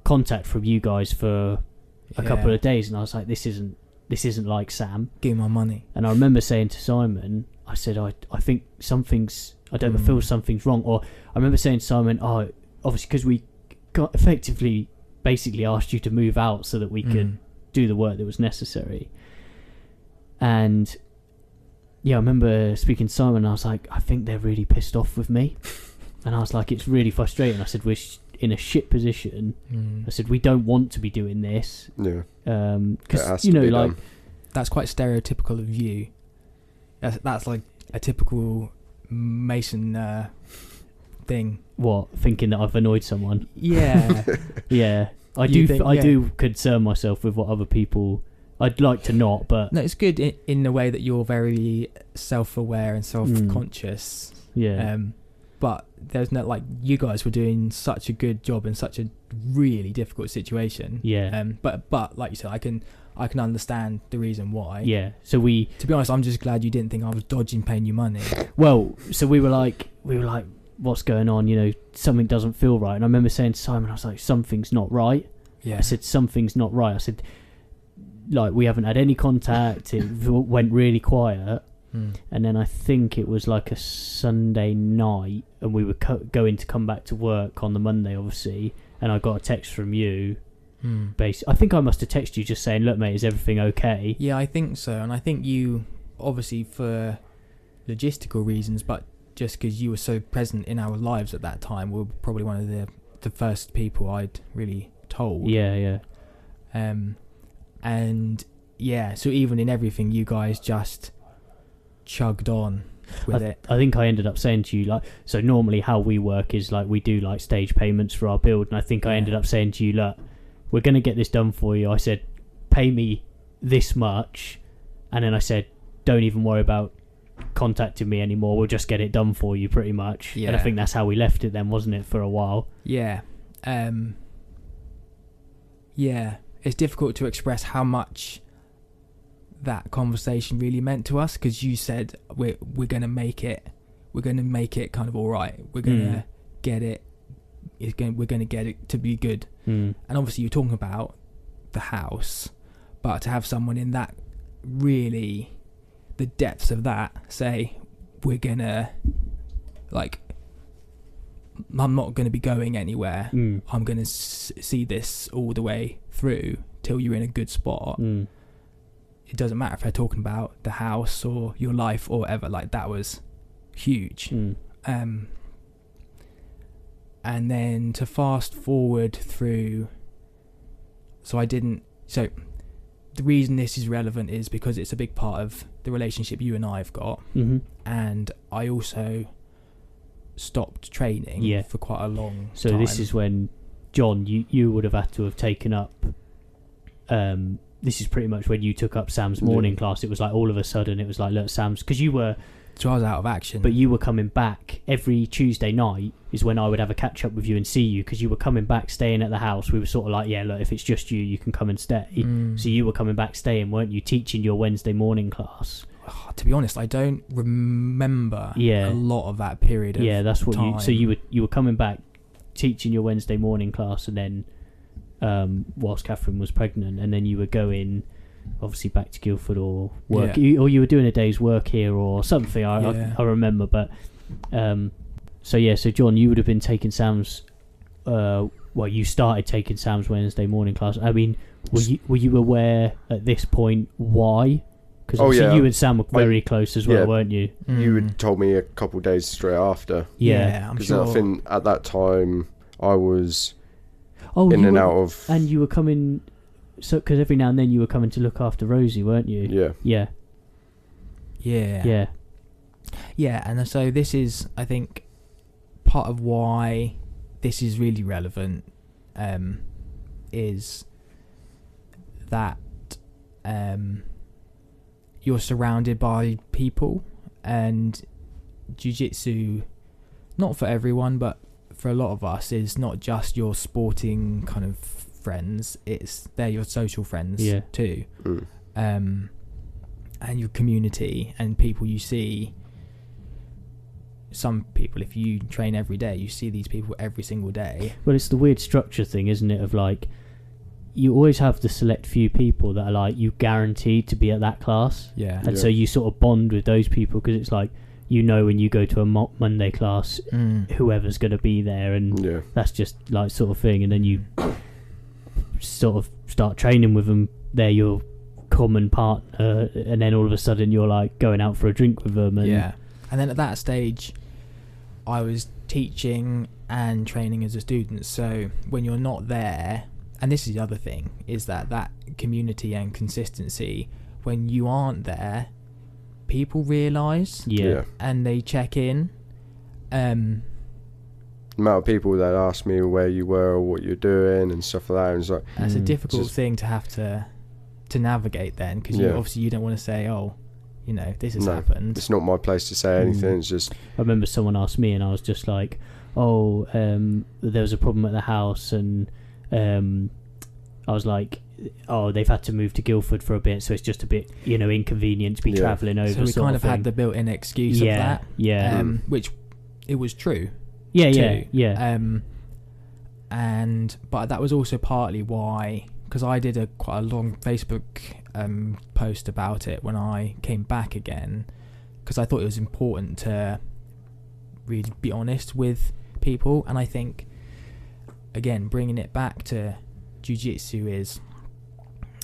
contact from you guys for a couple of days, and I was like, this isn't like Sam. Give me my money. And I remember saying to Simon, I said, I think something's, I don't feel something's wrong. Or I remember saying to Simon, obviously because we got effectively basically asked you to move out so that we could do the work that was necessary. And I remember speaking to Simon, and I was like, I think they're really pissed off with me. And I was like, it's really frustrating. I said, we're in a shit position. I said, we don't want to be doing this. Yeah. Because like that's quite stereotypical of you. That's like a typical Mason thing. What, thinking that I've annoyed someone? Yeah. Yeah. I do concern myself with what other people. I'd like to not, but no, it's good in the way that you're very self-aware and self-conscious. Yeah. But there's no, like, you guys were doing such a good job in such a really difficult situation. Yeah. But like you said, I can understand the reason why. Yeah. So to be honest, I'm just glad you didn't think I was dodging paying you money. Well, so we were like, what's going on? Something doesn't feel right. And I remember saying to Simon, I was like, something's not right. Yeah. I said, something's not right. I said, like, we haven't had any contact. It went really quiet. And then I think it was like a Sunday night, and we were going to come back to work on the Monday, obviously, and I got a text from you. I think I must have texted you just saying, look mate, is everything okay? Yeah, I think so. And I think you, obviously for logistical reasons, but just because you were so present in our lives at that time, were probably one of the first people I'd really told. Yeah. And yeah, so even in everything, you guys just chugged on with it. I think I ended up saying to you, like, so normally how we work is like we do like stage payments for our build, and I think I ended up saying to you, look, we're going to get this done for you. I said, pay me this much, and then I said, don't even worry about contacting me anymore, we'll just get it done for you, pretty much. And I think that's how we left it then, wasn't it, for a while? Yeah. It's difficult to express how much that conversation really meant to us, because you said we're gonna make it kind of all right, we're gonna get it, we're gonna get it to be good. And obviously you're talking about the house, but to have someone in that, really the depths of that, say we're gonna, like, I'm not gonna be going anywhere, I'm gonna see this all the way through till you're in a good spot. It doesn't matter if they're talking about the house or your life or whatever, like, that was huge. And then to fast forward through, so the reason this is relevant is because it's a big part of the relationship you and I have got. And I also stopped training for quite a long time. So this is when, John, you would have had to have taken up this is pretty much when you took up Sam's morning class. It was like all of a sudden it was like, look, Sam's, because you were, so I was out of action, but you were coming back every Tuesday night is when I would have a catch up with you and see you, because you were coming back, staying at the house. We were sort of like, yeah, look, if it's just you, you can come and stay. So you were coming back, staying, weren't you, teaching your Wednesday morning class? Oh, to be honest, I don't remember a lot of that period of that's what time. you were coming back, teaching your Wednesday morning class, and then whilst Catherine was pregnant, and then you were going obviously back to Guildford or work, or you were doing a day's work here or something. I remember, but so John, you would have been taking Sam's you started taking Sam's Wednesday morning class. I mean, were you aware at this point why? Because you and Sam were very close as well, weren't you? You had told me a couple of days straight after. I'm sure. I think at that time I was in and out of, and you were coming. So, because every now and then you were coming to look after Rosie, weren't you? Yeah. And so this is, I think, part of why this is really relevant, is that you're surrounded by people, and jiu-jitsu, not for everyone, but for a lot of us, is not just your sporting kind of friends, they're your social friends too, and your community and people you see. Some people, if you train every day, you see these people every single day. Well, it's the weird structure thing, isn't it, of like, you always have the select few people that are like, you guaranteed to be at that class, and so you sort of bond with those people, because it's like, you know, when you go to a Monday class, whoever's going to be there, and that's just like sort of thing, and then you sort of start training with them, they're your common partner, and then all of a sudden you're like going out for a drink with them, and then at that stage I was teaching and training as a student, so when you're not there, and this is the other thing, is that community and consistency, when you aren't there, people realise and they check in. The amount of people that ask me where you were or what you're doing and stuff like that, and it's like, that's a difficult thing to have to navigate then, because obviously you don't want to say, oh, you know, this has happened. It's not my place to say anything. It's just, I remember someone asked me and I was just like, there was a problem at the house, and I was like, they've had to move to Guildford for a bit, so it's just a bit, inconvenient to be travelling over. So we kind of had the built-in excuse of that, which it was true. But that was also partly why, because I did quite a long Facebook post about it when I came back again, because I thought it was important to really be honest with people. And I think, again, bringing it back to jiu-jitsu is,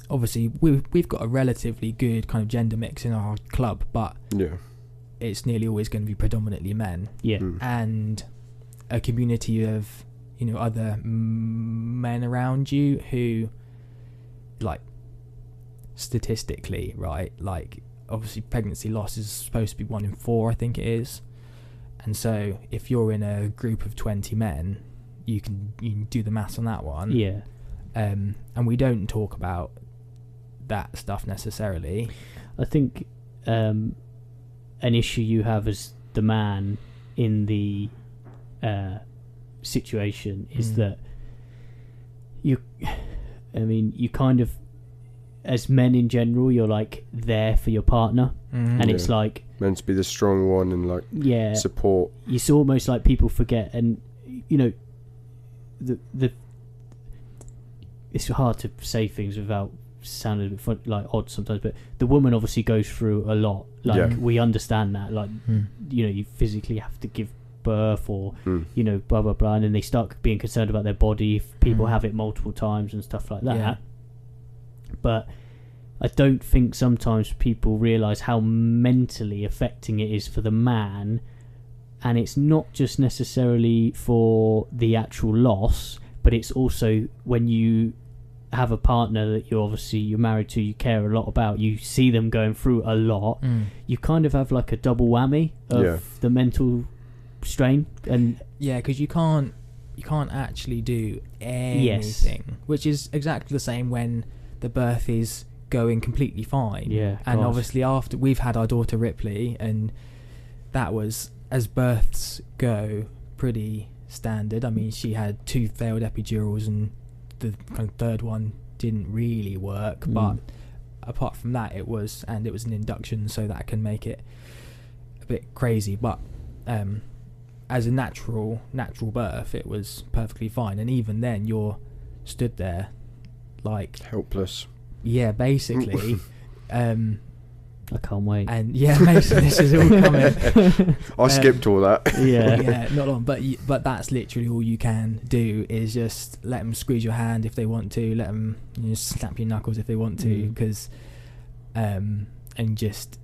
obviously we've got a relatively good kind of gender mix in our club, but it's nearly always going to be predominantly men, and a community of other men around you who, like, statistically, right, like, obviously pregnancy loss is supposed to be 1 in 4, I think it is, and so if you're in a group of 20 men, you can do the maths on that one. And we don't talk about that stuff necessarily. I think an issue you have as the man in the situation is that you kind of, as men in general, you're like there for your partner, and it's like meant to be the strong one and like support. It's almost like people forget, and the it's hard to say things without sounding a bit fun, like odd sometimes, but the woman obviously goes through a lot, like we understand that, like you physically have to give birth, or blah blah blah, and then they start being concerned about their body if people have it multiple times and stuff like that. But I don't think sometimes people realise how mentally affecting it is for the man, and it's not just necessarily for the actual loss, but it's also when you have a partner that you're married to, you care a lot about, you see them going through a lot, you kind of have like a double whammy of the mental strain. And because you can't actually do anything, which is exactly the same when the birth is going completely fine. Yeah, and gosh. obviously after we've had our daughter Ripley, and that was, as births go, pretty standard. I mean, she had 2 failed epidurals and the kind of third one didn't really work, but apart from that it was an induction, so that can make it a bit crazy, but as a natural birth it was perfectly fine. And even then you're stood there like helpless. Yeah, basically. I can't wait. And yeah, Mason, this is all coming. I skipped all that. Yeah. Yeah, not long, but that's literally all you can do, is just let them squeeze your hand if they want to, let them snap your knuckles if they want to, because and just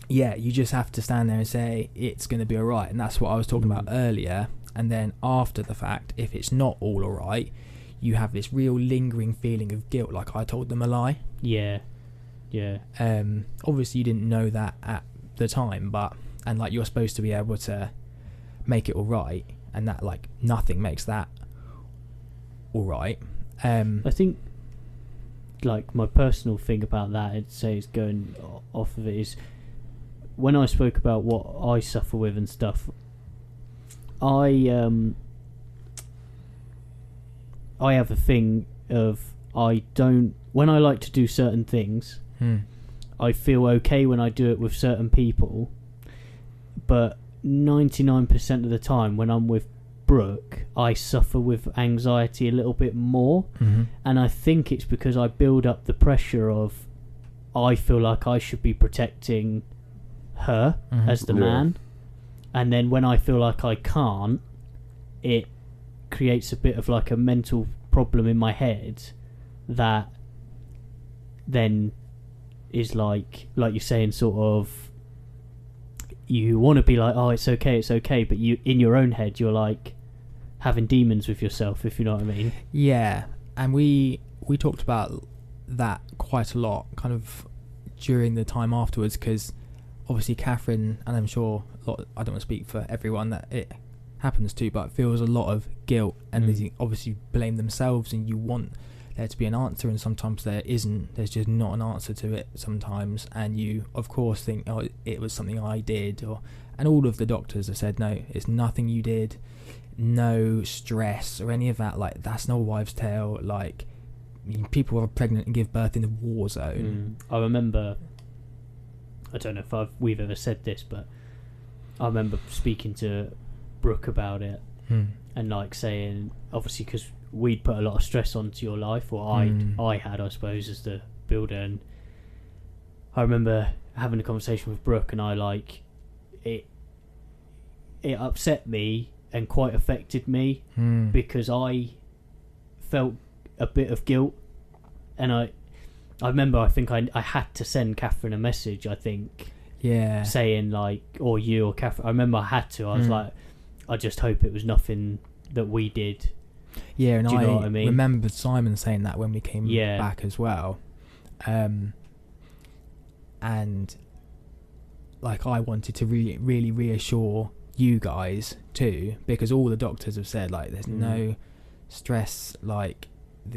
you just have to stand there and say it's going to be all right. And that's what I was talking about earlier. And then after the fact, if it's not all right, you have this real lingering feeling of guilt, like I told them a lie. Yeah. Obviously you didn't know that at the time, and like you're supposed to be able to make it all right, and that like nothing makes that all right. I think like my personal thing about that, I'd say, is going off of it, is when I spoke about what I suffer with and stuff, I have a thing of, when I like to do certain things, I feel okay when I do it with certain people, but 99% of the time when I'm with Brooke, I suffer with anxiety a little bit more, and I think it's because I build up the pressure of, I feel like I should be protecting her as the man, and then when I feel like I can't, it creates a bit of like a mental problem in my head that then is like you're saying, sort of, you want to be like, oh, it's okay, but you, in your own head, you're like having demons with yourself, if you know what I mean. Yeah, and we talked about that quite a lot kind of during the time afterwards, because obviously Catherine, and I'm sure I don't want to speak for everyone that it happens to, but feels a lot of guilt, and they obviously blame themselves, and you want there to be an answer, and sometimes there isn't. There's just not an answer to it sometimes, and you of course think, oh, it was something I did, and all of the doctors have said, no, it's nothing you did, no stress or any of that. Like, that's no wives' tale. Like, people are pregnant and give birth in a war zone. I remember, I don't know if we've ever said this, but I remember speaking to Brooke about it, and like saying, obviously, because we'd put a lot of stress onto your life, or I had, I suppose, as the builder, and I remember having a conversation with Brooke, and I like it upset me and quite affected me, because I felt a bit of guilt, and I remember, I think I had to send Catherine a message, I think, saying like, or you or Catherine, I remember I had to, I was like, I just hope it was nothing that we did. Yeah, and do you know what I mean? Remembered Simon saying that when we came back as well. And like, I wanted to really reassure you guys too, because all the doctors have said, like, there's no stress, like,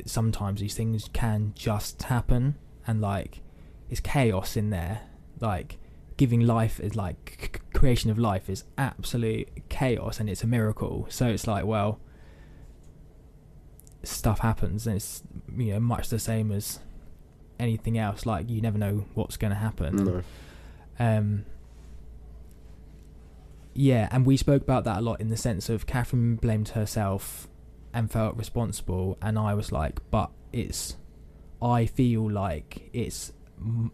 sometimes these things can just happen, and like, it's chaos in there. Like, giving life is like, creation of life is absolute chaos, and it's a miracle. So it's like, well, stuff happens, and it's, much the same as anything else. Like, you never know what's going to happen. And we spoke about that a lot, in the sense of Catherine blamed herself and felt responsible, and I was like, but I feel like it's,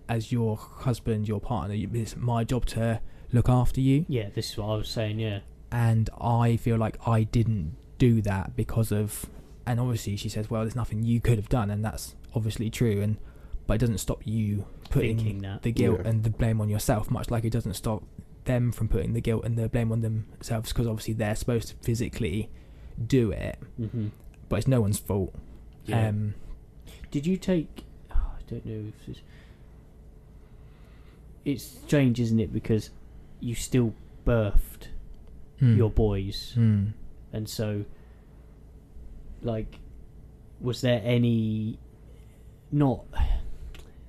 as your husband, your partner, it's my job to look after you. Yeah, this is what I was saying. Yeah, and I feel like I didn't do that because of, and obviously she says, well, there's nothing you could have done, and that's obviously true, but it doesn't stop you putting the guilt and the blame on yourself, much like it doesn't stop them from putting the guilt and the blame on themselves, because obviously they're supposed to physically do it, but it's no one's fault. Did you take, I don't know if it's strange, isn't it, because you still birthed your boys, and so, like, was there any not,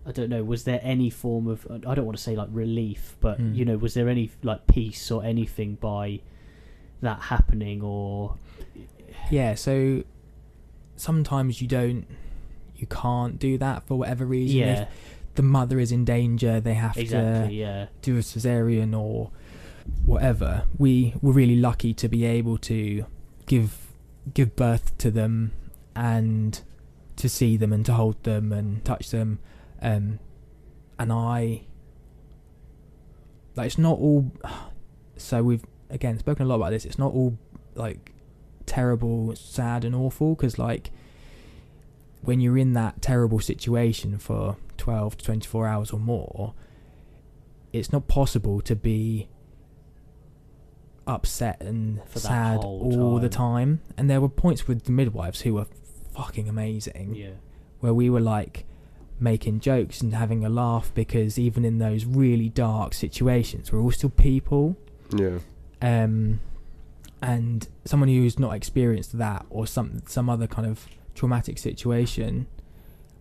I don't know, was there any form of, I don't want to say like relief, but you know, was there any like peace or anything by that happening? Or yeah, so sometimes you can't do that for whatever reason. Yeah. If the mother is in danger, they have to do a cesarean or whatever. We were really lucky to be able to give birth to them and to see them and to hold them and touch them, and I, like, it's not all, so we've again spoken a lot about this, it's not all like terrible, sad and awful, because like when you're in that terrible situation for 12 to 24 hours or more, it's not possible to be upset and sad all the time. And there were points with the midwives who were fucking amazing, where we were like making jokes and having a laugh, because even in those really dark situations, we're all still people. And someone who's not experienced that or some other kind of traumatic situation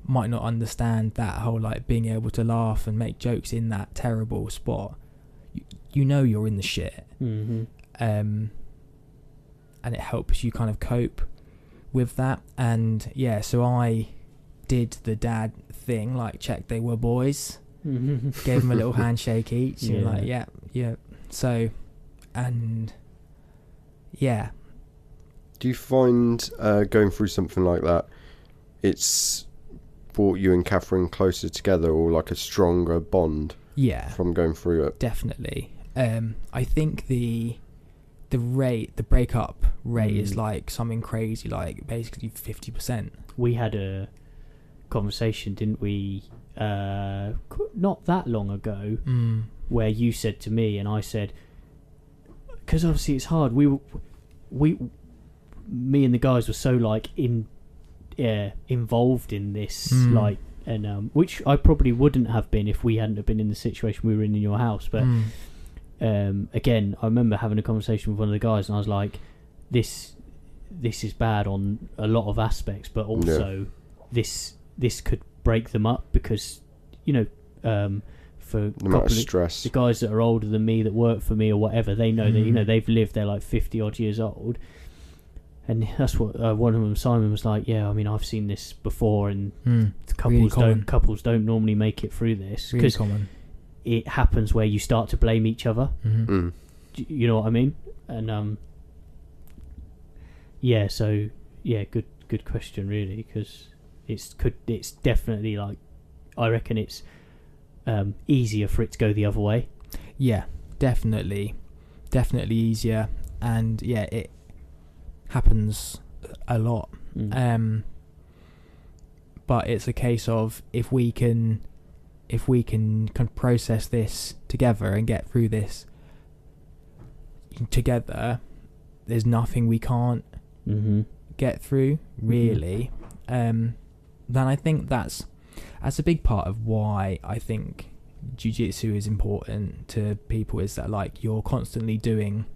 might not understand that whole like being able to laugh and make jokes in that terrible spot. You know you're in the shit. And it helps you kind of cope with that. And yeah, so I did the dad thing, like checked they were boys, gave them a little handshake each, and like yeah. So, and yeah. Do you find going through something like that, it's brought you and Catherine closer together, or like a stronger bond? Yeah, from going through it. Definitely. I think the breakup rate is like something crazy, like basically 50%. We had a conversation, didn't we, not that long ago, where you said to me and I said, because obviously it's hard, me and the guys were so like involved in this, like, and which I probably wouldn't have been if we hadn't have been in the situation we were in your house, but again, I remember having a conversation with one of the guys, and I was like, this is bad on a lot of aspects, but also this could break them up, because you know, for the amount of stress, the guys that are older than me that work for me or whatever, they know that, you know, they've lived, they're like 50 odd years old, and that's what one of them, Simon, was like, yeah, I mean, I've seen this before, and couples don't normally make it through this, because it happens where you start to blame each other. You know what I mean? And yeah, so yeah, good question really, because it's definitely, like, I reckon it's easier for it to go the other way. Yeah, definitely easier, and yeah, it happens a lot. But it's a case of if we can kind of process this together and get through this together, there's nothing we can't get through, really. Then I think that's a big part of why I think jiu-jitsu is important to people, is that, like, you're constantly doing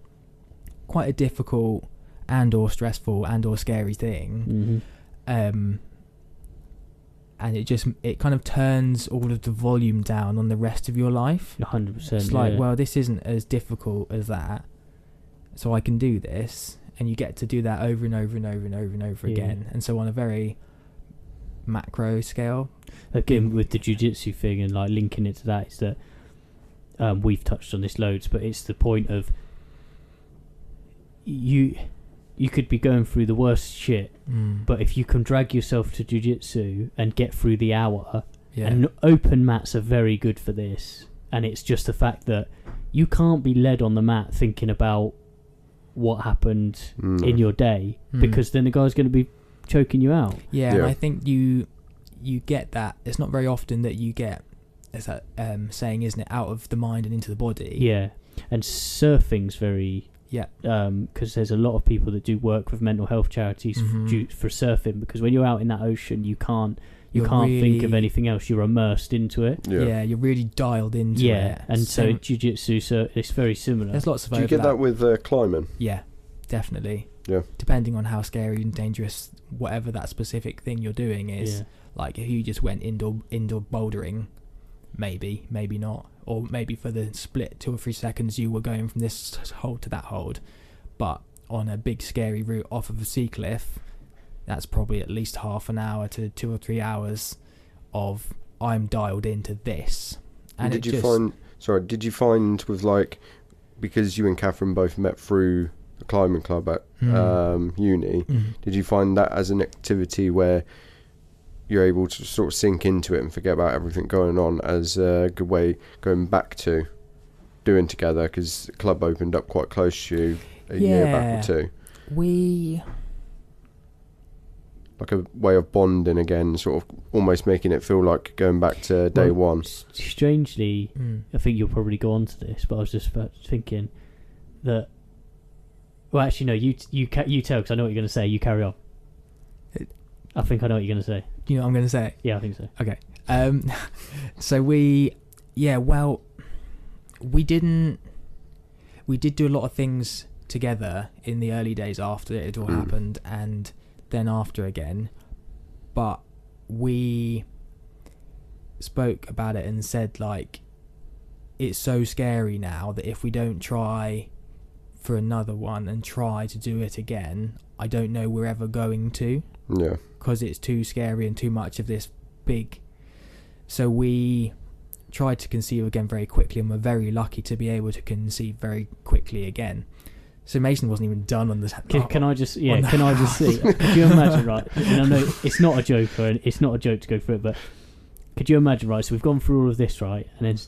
quite a difficult and or stressful and or scary thing, and it kind of turns all of the volume down on the rest of your life. 100%. It's like, well, this isn't as difficult as that, so I can do this, and you get to do that over and over and over and over and over again. And so on a very macro scale, again with the jiu-jitsu thing, and like linking it to that, is that we've touched on this loads, but it's the point of you could be going through the worst shit, but if you can drag yourself to jiu-jitsu and get through the hour, and open mats are very good for this, and it's just the fact that you can't be led on the mat thinking about what happened in your day, because then the guy's going to be choking you out. And I think you get that. It's not very often that you get, it's that saying, isn't it, out of the mind and into the body. And surfing's very because there's a lot of people that do work with mental health charities for surfing, because when you're out in that ocean, you can't really think of anything else. You're immersed into it. You're really dialed into it. And so jiu-jitsu, so it's very similar. There's lots of overlap. Do you get that with climbing? Yeah, definitely. Yeah. Depending on how scary and dangerous whatever that specific thing you're doing is, Like if you just went indoor bouldering, maybe not, or maybe for the split 2 or 3 seconds you were going from this hold to that hold. But on a big scary route off of a sea cliff, that's probably at least half an hour to 2 or 3 hours of I'm dialed into this. And did you find with like, because you and Catherine both met through the climbing club at uni, did you find that as an activity where you're able to sort of sink into it and forget about everything going on as a good way going back to doing together? Because the club opened up quite close to you a year back or two. Like a way of bonding again, sort of almost making it feel like going back to day one. Strangely, I think you'll probably go on to this, but I was just thinking that. Well, actually, no. You tell, because I know what you're going to say. You carry on. I think I know what you're going to say. You know what I'm going to say? Yeah, I think so. Okay. So we did do a lot of things together in the early days after it had all happened, and then after again, but we spoke about it and said like it's so scary now that if we don't try for another one and try to do it again, I don't know we're ever going to, because it's too scary and too much of this big. So we tried to conceive again very quickly, and we're very lucky to be able to conceive very quickly again. So Mason wasn't even done on this. Can I just see? Could you imagine, right? And I know it's not a joke, and it's not a joke to go through it, but could you imagine, right? So we've gone through all of this, right? And then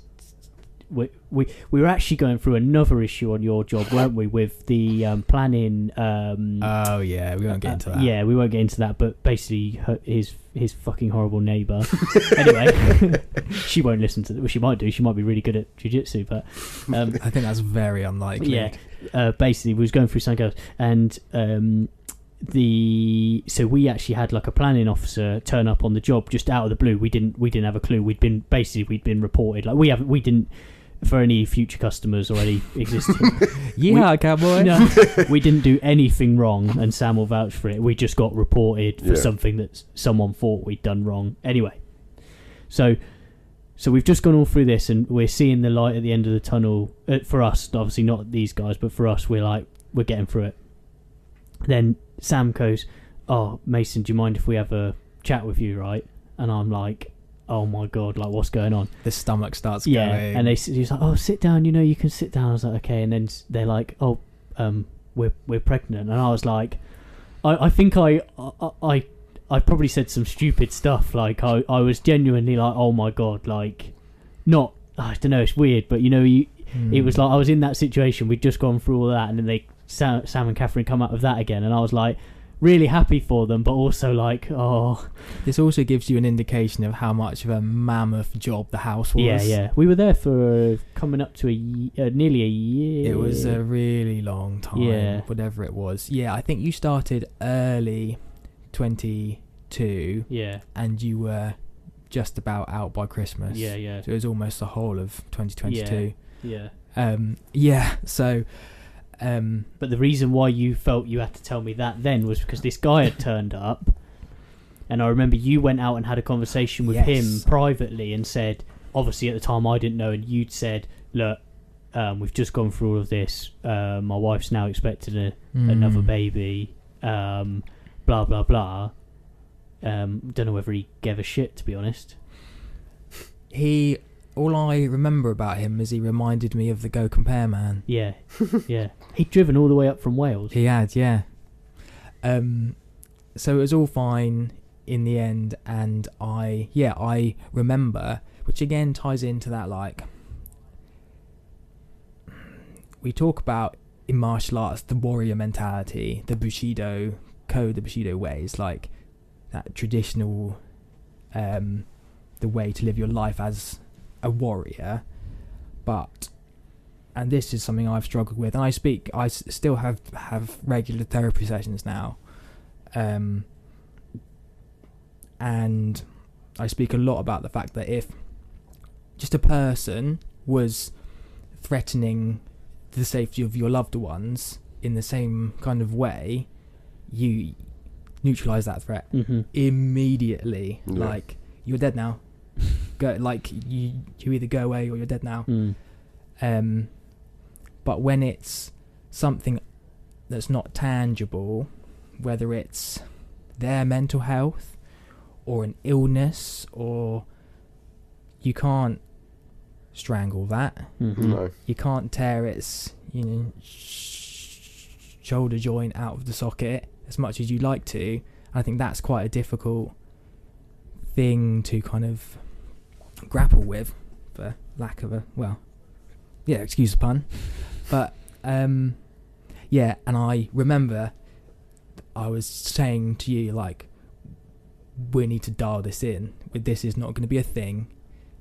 we were actually going through another issue on your job, weren't we? With the planning. Oh yeah, we won't get into that. Yeah, we won't get into that. But basically, his fucking horrible neighbour. Anyway, she won't listen to. Well, she might do. She might be really good at jiu-jitsu, but I think that's very unlikely. Yeah. Basically, we was going through something else, and so we actually had like a planning officer turn up on the job just out of the blue. We didn't have a clue. We'd been reported. Like we didn't for any future customers or any existing. Cowboy. No, we didn't do anything wrong, and Sam will vouch for it. We just got reported for something that someone thought we'd done wrong. Anyway, so we've just gone all through this, and we're seeing the light at the end of the tunnel. For us, obviously not these guys, but for us, we're getting through it. Then Sam goes, "Oh, Mason, do you mind if we have a chat with you, right?" And I'm like, "Oh my god, like what's going on?" The stomach starts going. And he's like, "Oh, sit down. You know, you can sit down." I was like, "Okay." And then they're like, "Oh, we're pregnant." And I was like, I think I probably said some stupid stuff. Like I was genuinely like, "Oh my god," like not. I don't know. It's weird, but you know, it was like I was in that situation. We'd just gone through all that, and then Sam and Catherine come out of that again, and I was like really happy for them, but also like, oh. This also gives you an indication of how much of a mammoth job the house was. Yeah. We were there for coming up to nearly a year. It was a really long time, whatever it was. Yeah, I think you started early 22. Yeah. And you were just about out by Christmas. Yeah. So it was almost the whole of 2022. Yeah. So... but the reason why you felt you had to tell me that then was because this guy had turned up, and I remember you went out and had a conversation with him privately and said, obviously at the time I didn't know, and you'd said, "Look, we've just gone through all of this, my wife's now expecting another baby, blah blah blah." Don't know whether he gave a shit, to be honest. All I remember about him is he reminded me of the Go Compare man. Yeah. He'd driven all the way up from Wales. He had, yeah. So it was all fine in the end, and I remember, which again ties into that, like, we talk about in martial arts the warrior mentality, the Bushido code, the Bushido ways, like that traditional, the way to live your life as a warrior, and this is something I've struggled with, and I still have regular therapy sessions now, and I speak a lot about the fact that if just a person was threatening the safety of your loved ones in the same kind of way, neutralize that threat immediately. Like, you're dead now. Go, like, you either go away or you're dead now. But when it's something that's not tangible, whether it's their mental health or an illness, or you can't strangle that. No. You can't tear its, shoulder joint out of the socket as much as you'd like to. I think that's quite a difficult thing to kind of grapple with, for lack of excuse the pun. But yeah, and I remember I was saying to you, like, we need to dial this in. This is not going to be a thing.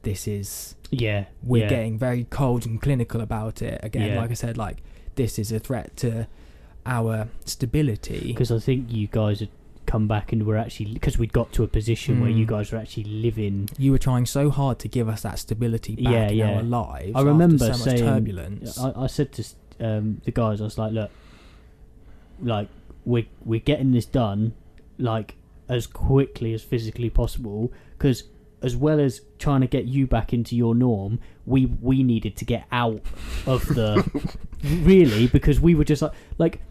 This is... We're getting very cold and clinical about it. Again, like I said, like, this is a threat to our stability. Because I think you guys had come back and were actually... Because we'd got to a position where you guys were actually living... You were trying so hard to give us that stability back in our lives. I remember so much turbulence. I said to the guys, I was like, look, like, we're getting this done, like, as quickly as physically possible, because as well as trying to get you back into your norm, we needed to get out of the really, because we were just like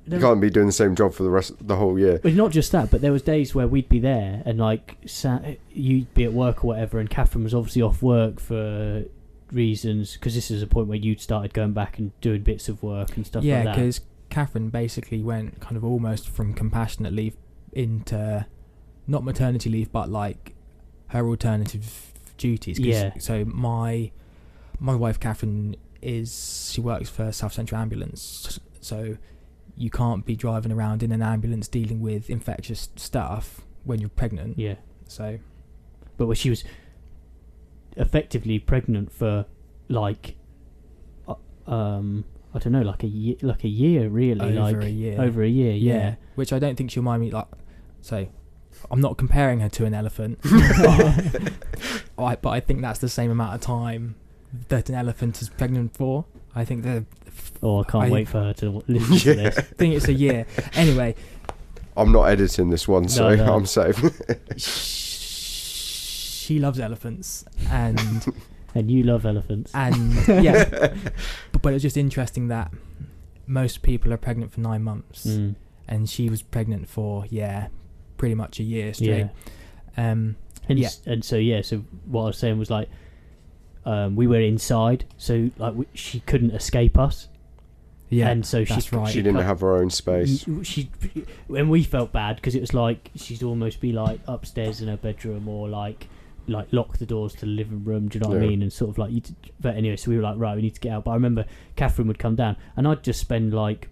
you can't be doing the same job for the whole year. But not just that, but there was days where we'd be there and like you'd be at work or whatever, and Catherine was obviously off work for reasons, because this is a point where you'd started going back and doing bits of work and stuff like that. Yeah, because Catherine basically went kind of almost from compassionate leave into not maternity leave, but like her alternative duties. So my wife Catherine she works for South Central Ambulance, so you can't be driving around in an ambulance dealing with infectious stuff when you're pregnant. Yeah. So, but she was effectively pregnant for like I don't know, like a year really, over a year, yeah. Which I don't think she'll mind me, like, so I'm not comparing her to an elephant, but I think that's the same amount of time that an elephant is pregnant for. I think I can't wait for her to listen to this. I think it's a year. Anyway, I'm not editing this one, so no. I'm safe. She loves elephants, and and you love elephants, and yeah. But it's just interesting that most people are pregnant for 9 months, and she was pregnant for pretty much a year straight. And so what I was saying was like, we were inside, so like she couldn't escape us. Yeah, and so she didn't have her own space. And we felt bad because it was like she'd almost be like upstairs in her bedroom, or like lock the doors to the living room. Do you know what I mean? And sort of like, but anyway, so we were like, right, we need to get out. But I remember Catherine would come down, and I'd just spend like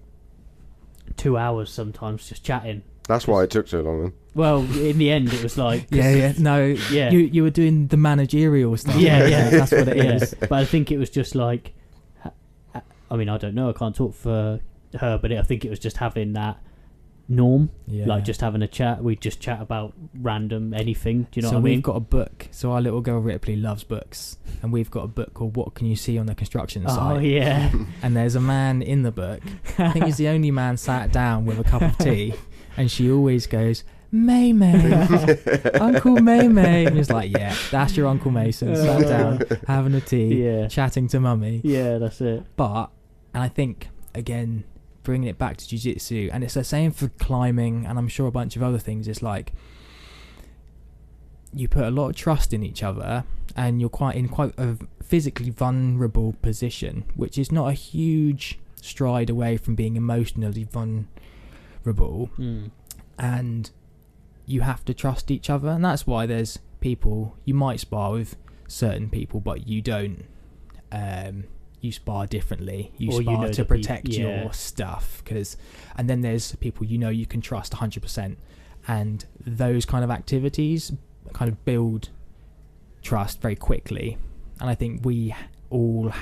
2 hours sometimes just chatting. That's why it took so long then. Well, in the end, it was like... You were doing the managerial stuff. Yeah, that's what it is. But I think it was just like... I mean, I don't know, I can't talk for her, but I think it was just having that norm, like just having a chat. We'd just chat about random anything, do you know what I mean? So we've got a book. So our little girl Ripley loves books, and we've got a book called What Can You See on the Construction Site? Oh, yeah. And there's a man in the book. I think he's the only man sat down with a cup of tea. And she always goes, May May, Uncle May May. And he's like, yeah, that's your Uncle Mason, sat down, having a tea, chatting to mummy. Yeah, that's it. And I think, again, bringing it back to jiu-jitsu, and it's the same for climbing, and I'm sure a bunch of other things, it's like, you put a lot of trust in each other, and you're quite a physically vulnerable position, which is not a huge stride away from being emotionally vulnerable. And you have to trust each other, and that's why there's people you might spar with certain people, but you don't. You spar differently. You spar to protect your stuff, and then there's people you can trust 100%, and those kind of activities kind of build trust very quickly, and I think we all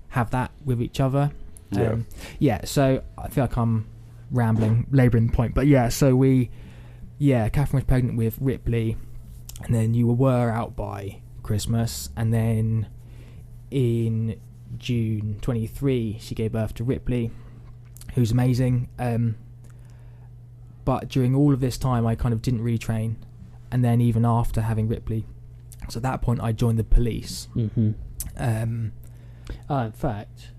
have that with each other. So I feel like I'm labouring the point, but Catherine was pregnant with Ripley, and then you were out by Christmas, and then in June 23 she gave birth to Ripley, who's amazing. But during all of this time, I kind of didn't really train. And then even after having Ripley, so at that point, I joined the police. Mm-hmm. In fact,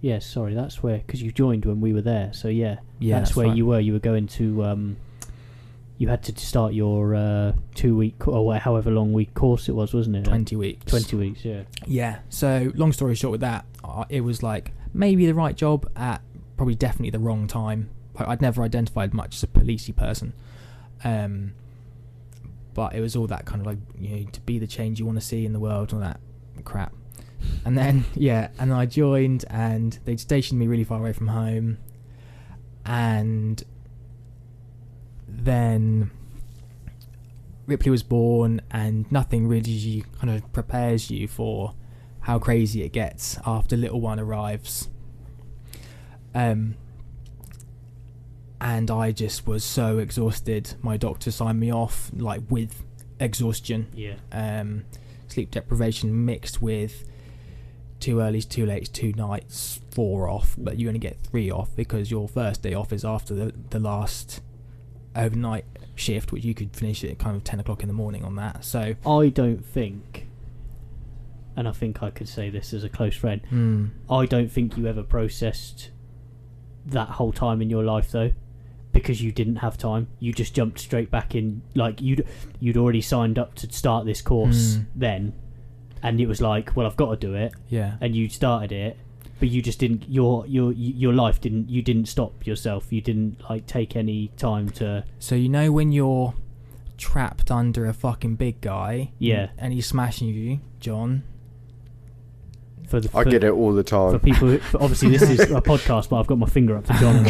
yeah, sorry, that's where, because you joined when we were there. So yeah, that's where right. You were going to, you had to start your 2 week, or however long week course it was, wasn't it? 20 weeks. 20 weeks, yeah. Yeah, so long story short with that, it was like maybe the right job at probably definitely the wrong time. I'd never identified much as a policey person. But it was all that kind of like, to be the change you want to see in the world and all that crap. And then, and I joined and they'd stationed me really far away from home. And then Ripley was born, and nothing really kind of prepares you for how crazy it gets after little one arrives. And I just was so exhausted. My doctor signed me off like with exhaustion. Yeah. Sleep deprivation mixed with 2 earlys, 2 lates, 2 nights, 4 off, but you only get 3 off because your first day off is after the last overnight shift, which you could finish at kind of 10 o'clock in the morning on that. So I don't think, and I think I could say this as a close friend, I don't think you ever processed that whole time in your life though, because you didn't have time. You just jumped straight back in, like you'd already signed up to start this course then, and it was like, well, I've got to do it. Yeah. And you started it, but you just didn't. Your life didn't. You didn't stop yourself. You didn't like take any time to. So when you're trapped under a fucking big guy, and he's smashing you, John. I get it all the time. For people, obviously this is a podcast, but I've got my finger up to John.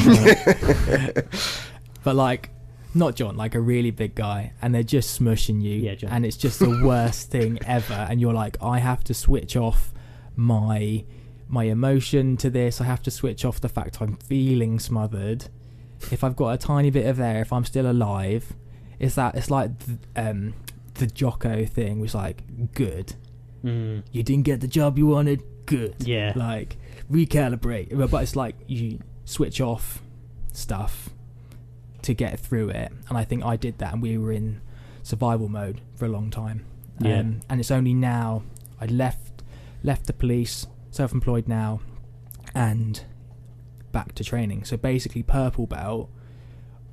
But like, not John, like a really big guy, and they're just smushing you. Yeah, John. And it's just the worst thing ever. And you're like, I have to switch off my emotion to this. I have to switch off the fact I'm feeling smothered. If I've got a tiny bit of air, if I'm still alive, it's like the Jocko thing was like, good. You didn't get the job you wanted, good. Yeah. Like, recalibrate. But it's like you switch off stuff to get through it. And I think I did that, and we were in survival mode for a long time. Yeah. And it's only now I left the police, self-employed now, and back to training. So basically purple belt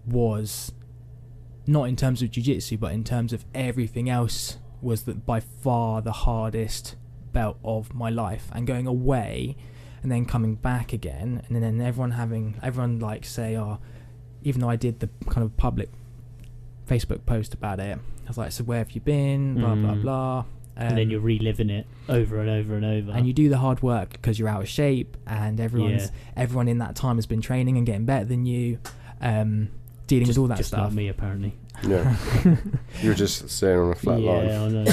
was not in terms of jiu-jitsu, but in terms of everything else, was that by far the hardest belt of my life. And going away and then coming back again, and then everyone like say, even though I did the kind of public Facebook post about it, I was like, so where have you been, blah blah blah, and then you're reliving it over and over and over, and you do the hard work because you're out of shape, and everyone in that time has been training and getting better than you, dealing with all that just stuff. Like me, apparently. Yeah. You're just staying on a flat line. Yeah, I know.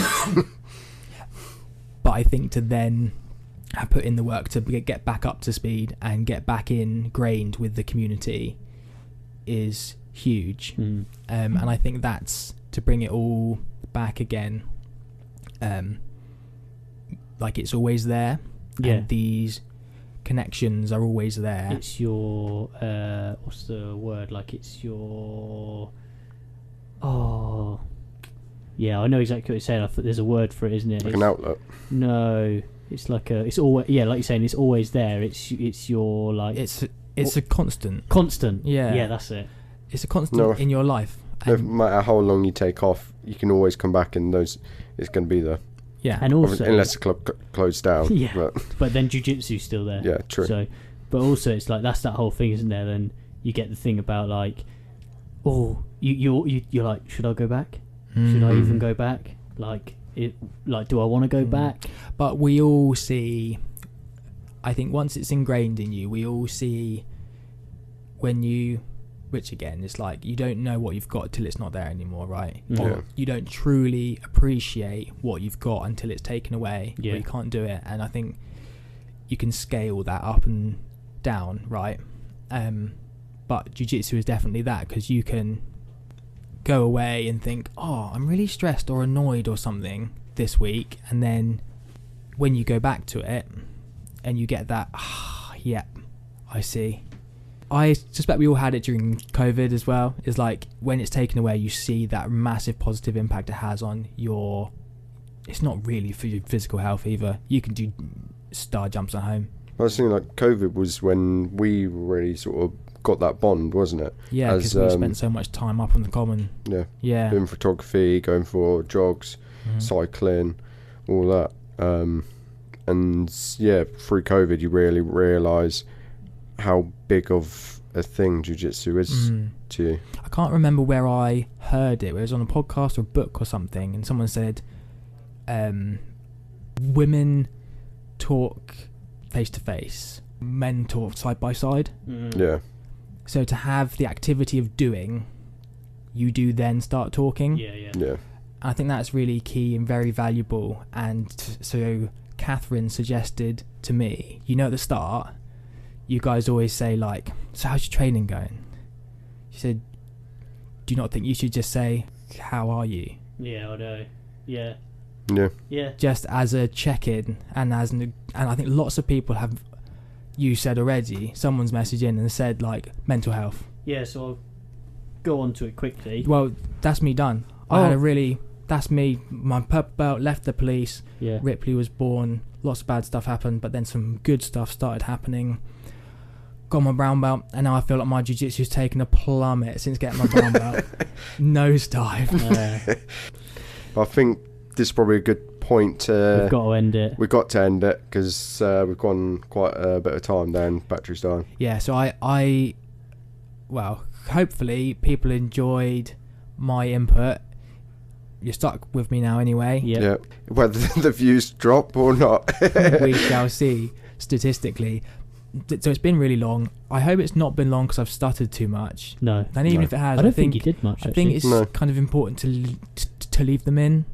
But I think to then have put in the work to get back up to speed and get back ingrained with the community is huge. And I think that's to bring it all back again. Like, it's always there. Yeah. And these connections are always there. It's your what's the word? Like, it's your yeah, I know exactly what you're saying. I thought there's a word for it, isn't it? Like an outlet. No, it's like it's always, like you're saying, it's always there. It's your like it's a constant. Yeah, that's it. It's a constant in your life. No matter how long you take off, you can always come back, and it's going to be there. Yeah, and also unless the club closed down. Yeah, but then jiu-jitsu's still there. Yeah, true. So, but also it's like that's that whole thing, isn't there? Then you get the thing about like, you're like, should I go back? Should I even go back? Like, do I want to go back? But we all see, I think once it's ingrained in you, we all see which again, it's like you don't know what you've got till it's not there anymore, right? Yeah. Or you don't truly appreciate what you've got until it's taken away, or you can't do it. And I think you can scale that up and down, right? But jiu-jitsu is definitely that, because you can go away and think, I'm really stressed or annoyed or something this week, and then when you go back to it and you get that, yep, I see, I suspect we all had it during COVID as well. It's like when it's taken away, you see that massive positive impact it has on your. It's not really for your physical health either. You can do star jumps at home. I was thinking like COVID was when we really sort of got that bond, wasn't it? Yeah, because we spent so much time up on the common. Yeah. Doing photography, going for jogs, cycling, all that. And yeah, through COVID, you really realise how big of a thing jiu-jitsu is to you. I can't remember where I heard it. It was on a podcast or a book or something, and someone said, women talk face to face, men talk side by side. Yeah. So to have the activity of doing, you do then start talking. Yeah. And I think that's really key and very valuable. And so Catherine suggested to me, at the start, you guys always say like, so how's your training going? She said, do you not think you should just say, how are you? Yeah, I know. Yeah. Just as a check-in, and and I think lots of people have. You said already, someone's messaged in and said like mental health. Yeah, so I'll go on to it quickly. Well, that's me done. I had that's me. My purple belt, left the police. Yeah. Ripley was born. Lots of bad stuff happened, but then some good stuff started happening. Got my brown belt, and now I feel like my jiu-jitsu's taken a plummet since getting my brown belt. Nosedive. I think this is probably a good point. We've got to end it. We've got to end it because we've gone quite a bit of time down. Battery's dying. Yeah, so well, hopefully people enjoyed my input. You're stuck with me now anyway. Yeah. Whether the views drop or not. We shall see statistically. So it's been really long. I hope it's not been long because I've stuttered too much. No. And even if it has, I don't think you did much. I think it's kind of important to leave them in.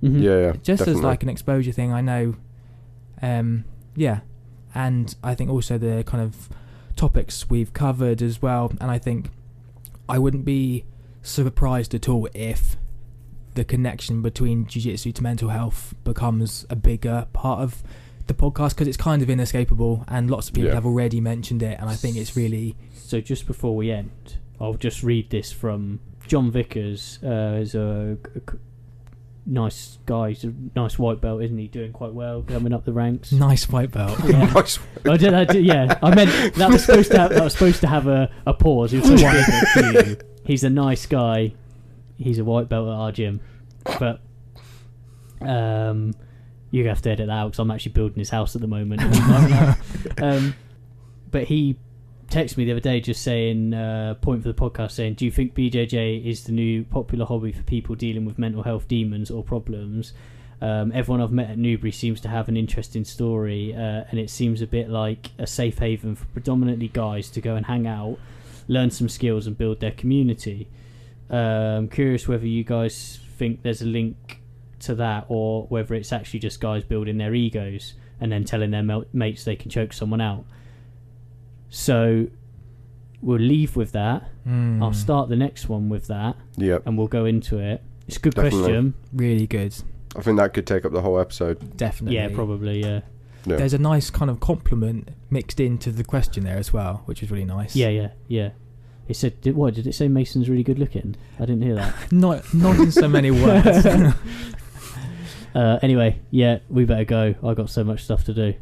Mm-hmm. Yeah, just definitely. as like an exposure thing, I know. And I think also the kind of topics we've covered as well. And I think I wouldn't be surprised at all if the connection between jiu-jitsu to mental health becomes a bigger part of the podcast, because it's kind of inescapable and lots of people have already mentioned it, and I think it's really... So just before we end, I'll just read this from John Vickers. Is a nice guy. He's a nice white belt, isn't he? Doing quite well, coming up the ranks. Nice white belt. Yeah. Nice. I meant that was supposed to have a pause. He was supposed to give it to you. He's a nice guy. He's a white belt at our gym, but you have to edit that out because I'm actually building his house at the moment. But he texted me the other day just saying, point for the podcast, saying, do you think BJJ is the new popular hobby for people dealing with mental health demons or problems? Everyone I've met at Newbury seems to have an interesting story, and it seems a bit like a safe haven for predominantly guys to go and hang out, learn some skills and build their community. Curious whether you guys think there's a link to that, or whether it's actually just guys building their egos and then telling their mates they can choke someone out. So we'll leave with that. I'll start the next one with that, and we'll go into it. It's a good question. Really good. I think that could take up the whole episode. Definitely. Yeah, probably. Yeah. There's a nice kind of compliment mixed into the question there as well, which is really nice. Yeah. It said, did it say Mason's really good looking? I didn't hear that. Not in so many words. Anyway, we better go. I got so much stuff to do.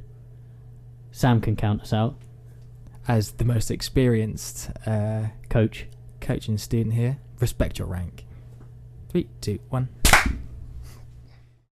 Sam can count us out as the most experienced coach and student here. Respect your rank. 3, 2, 1.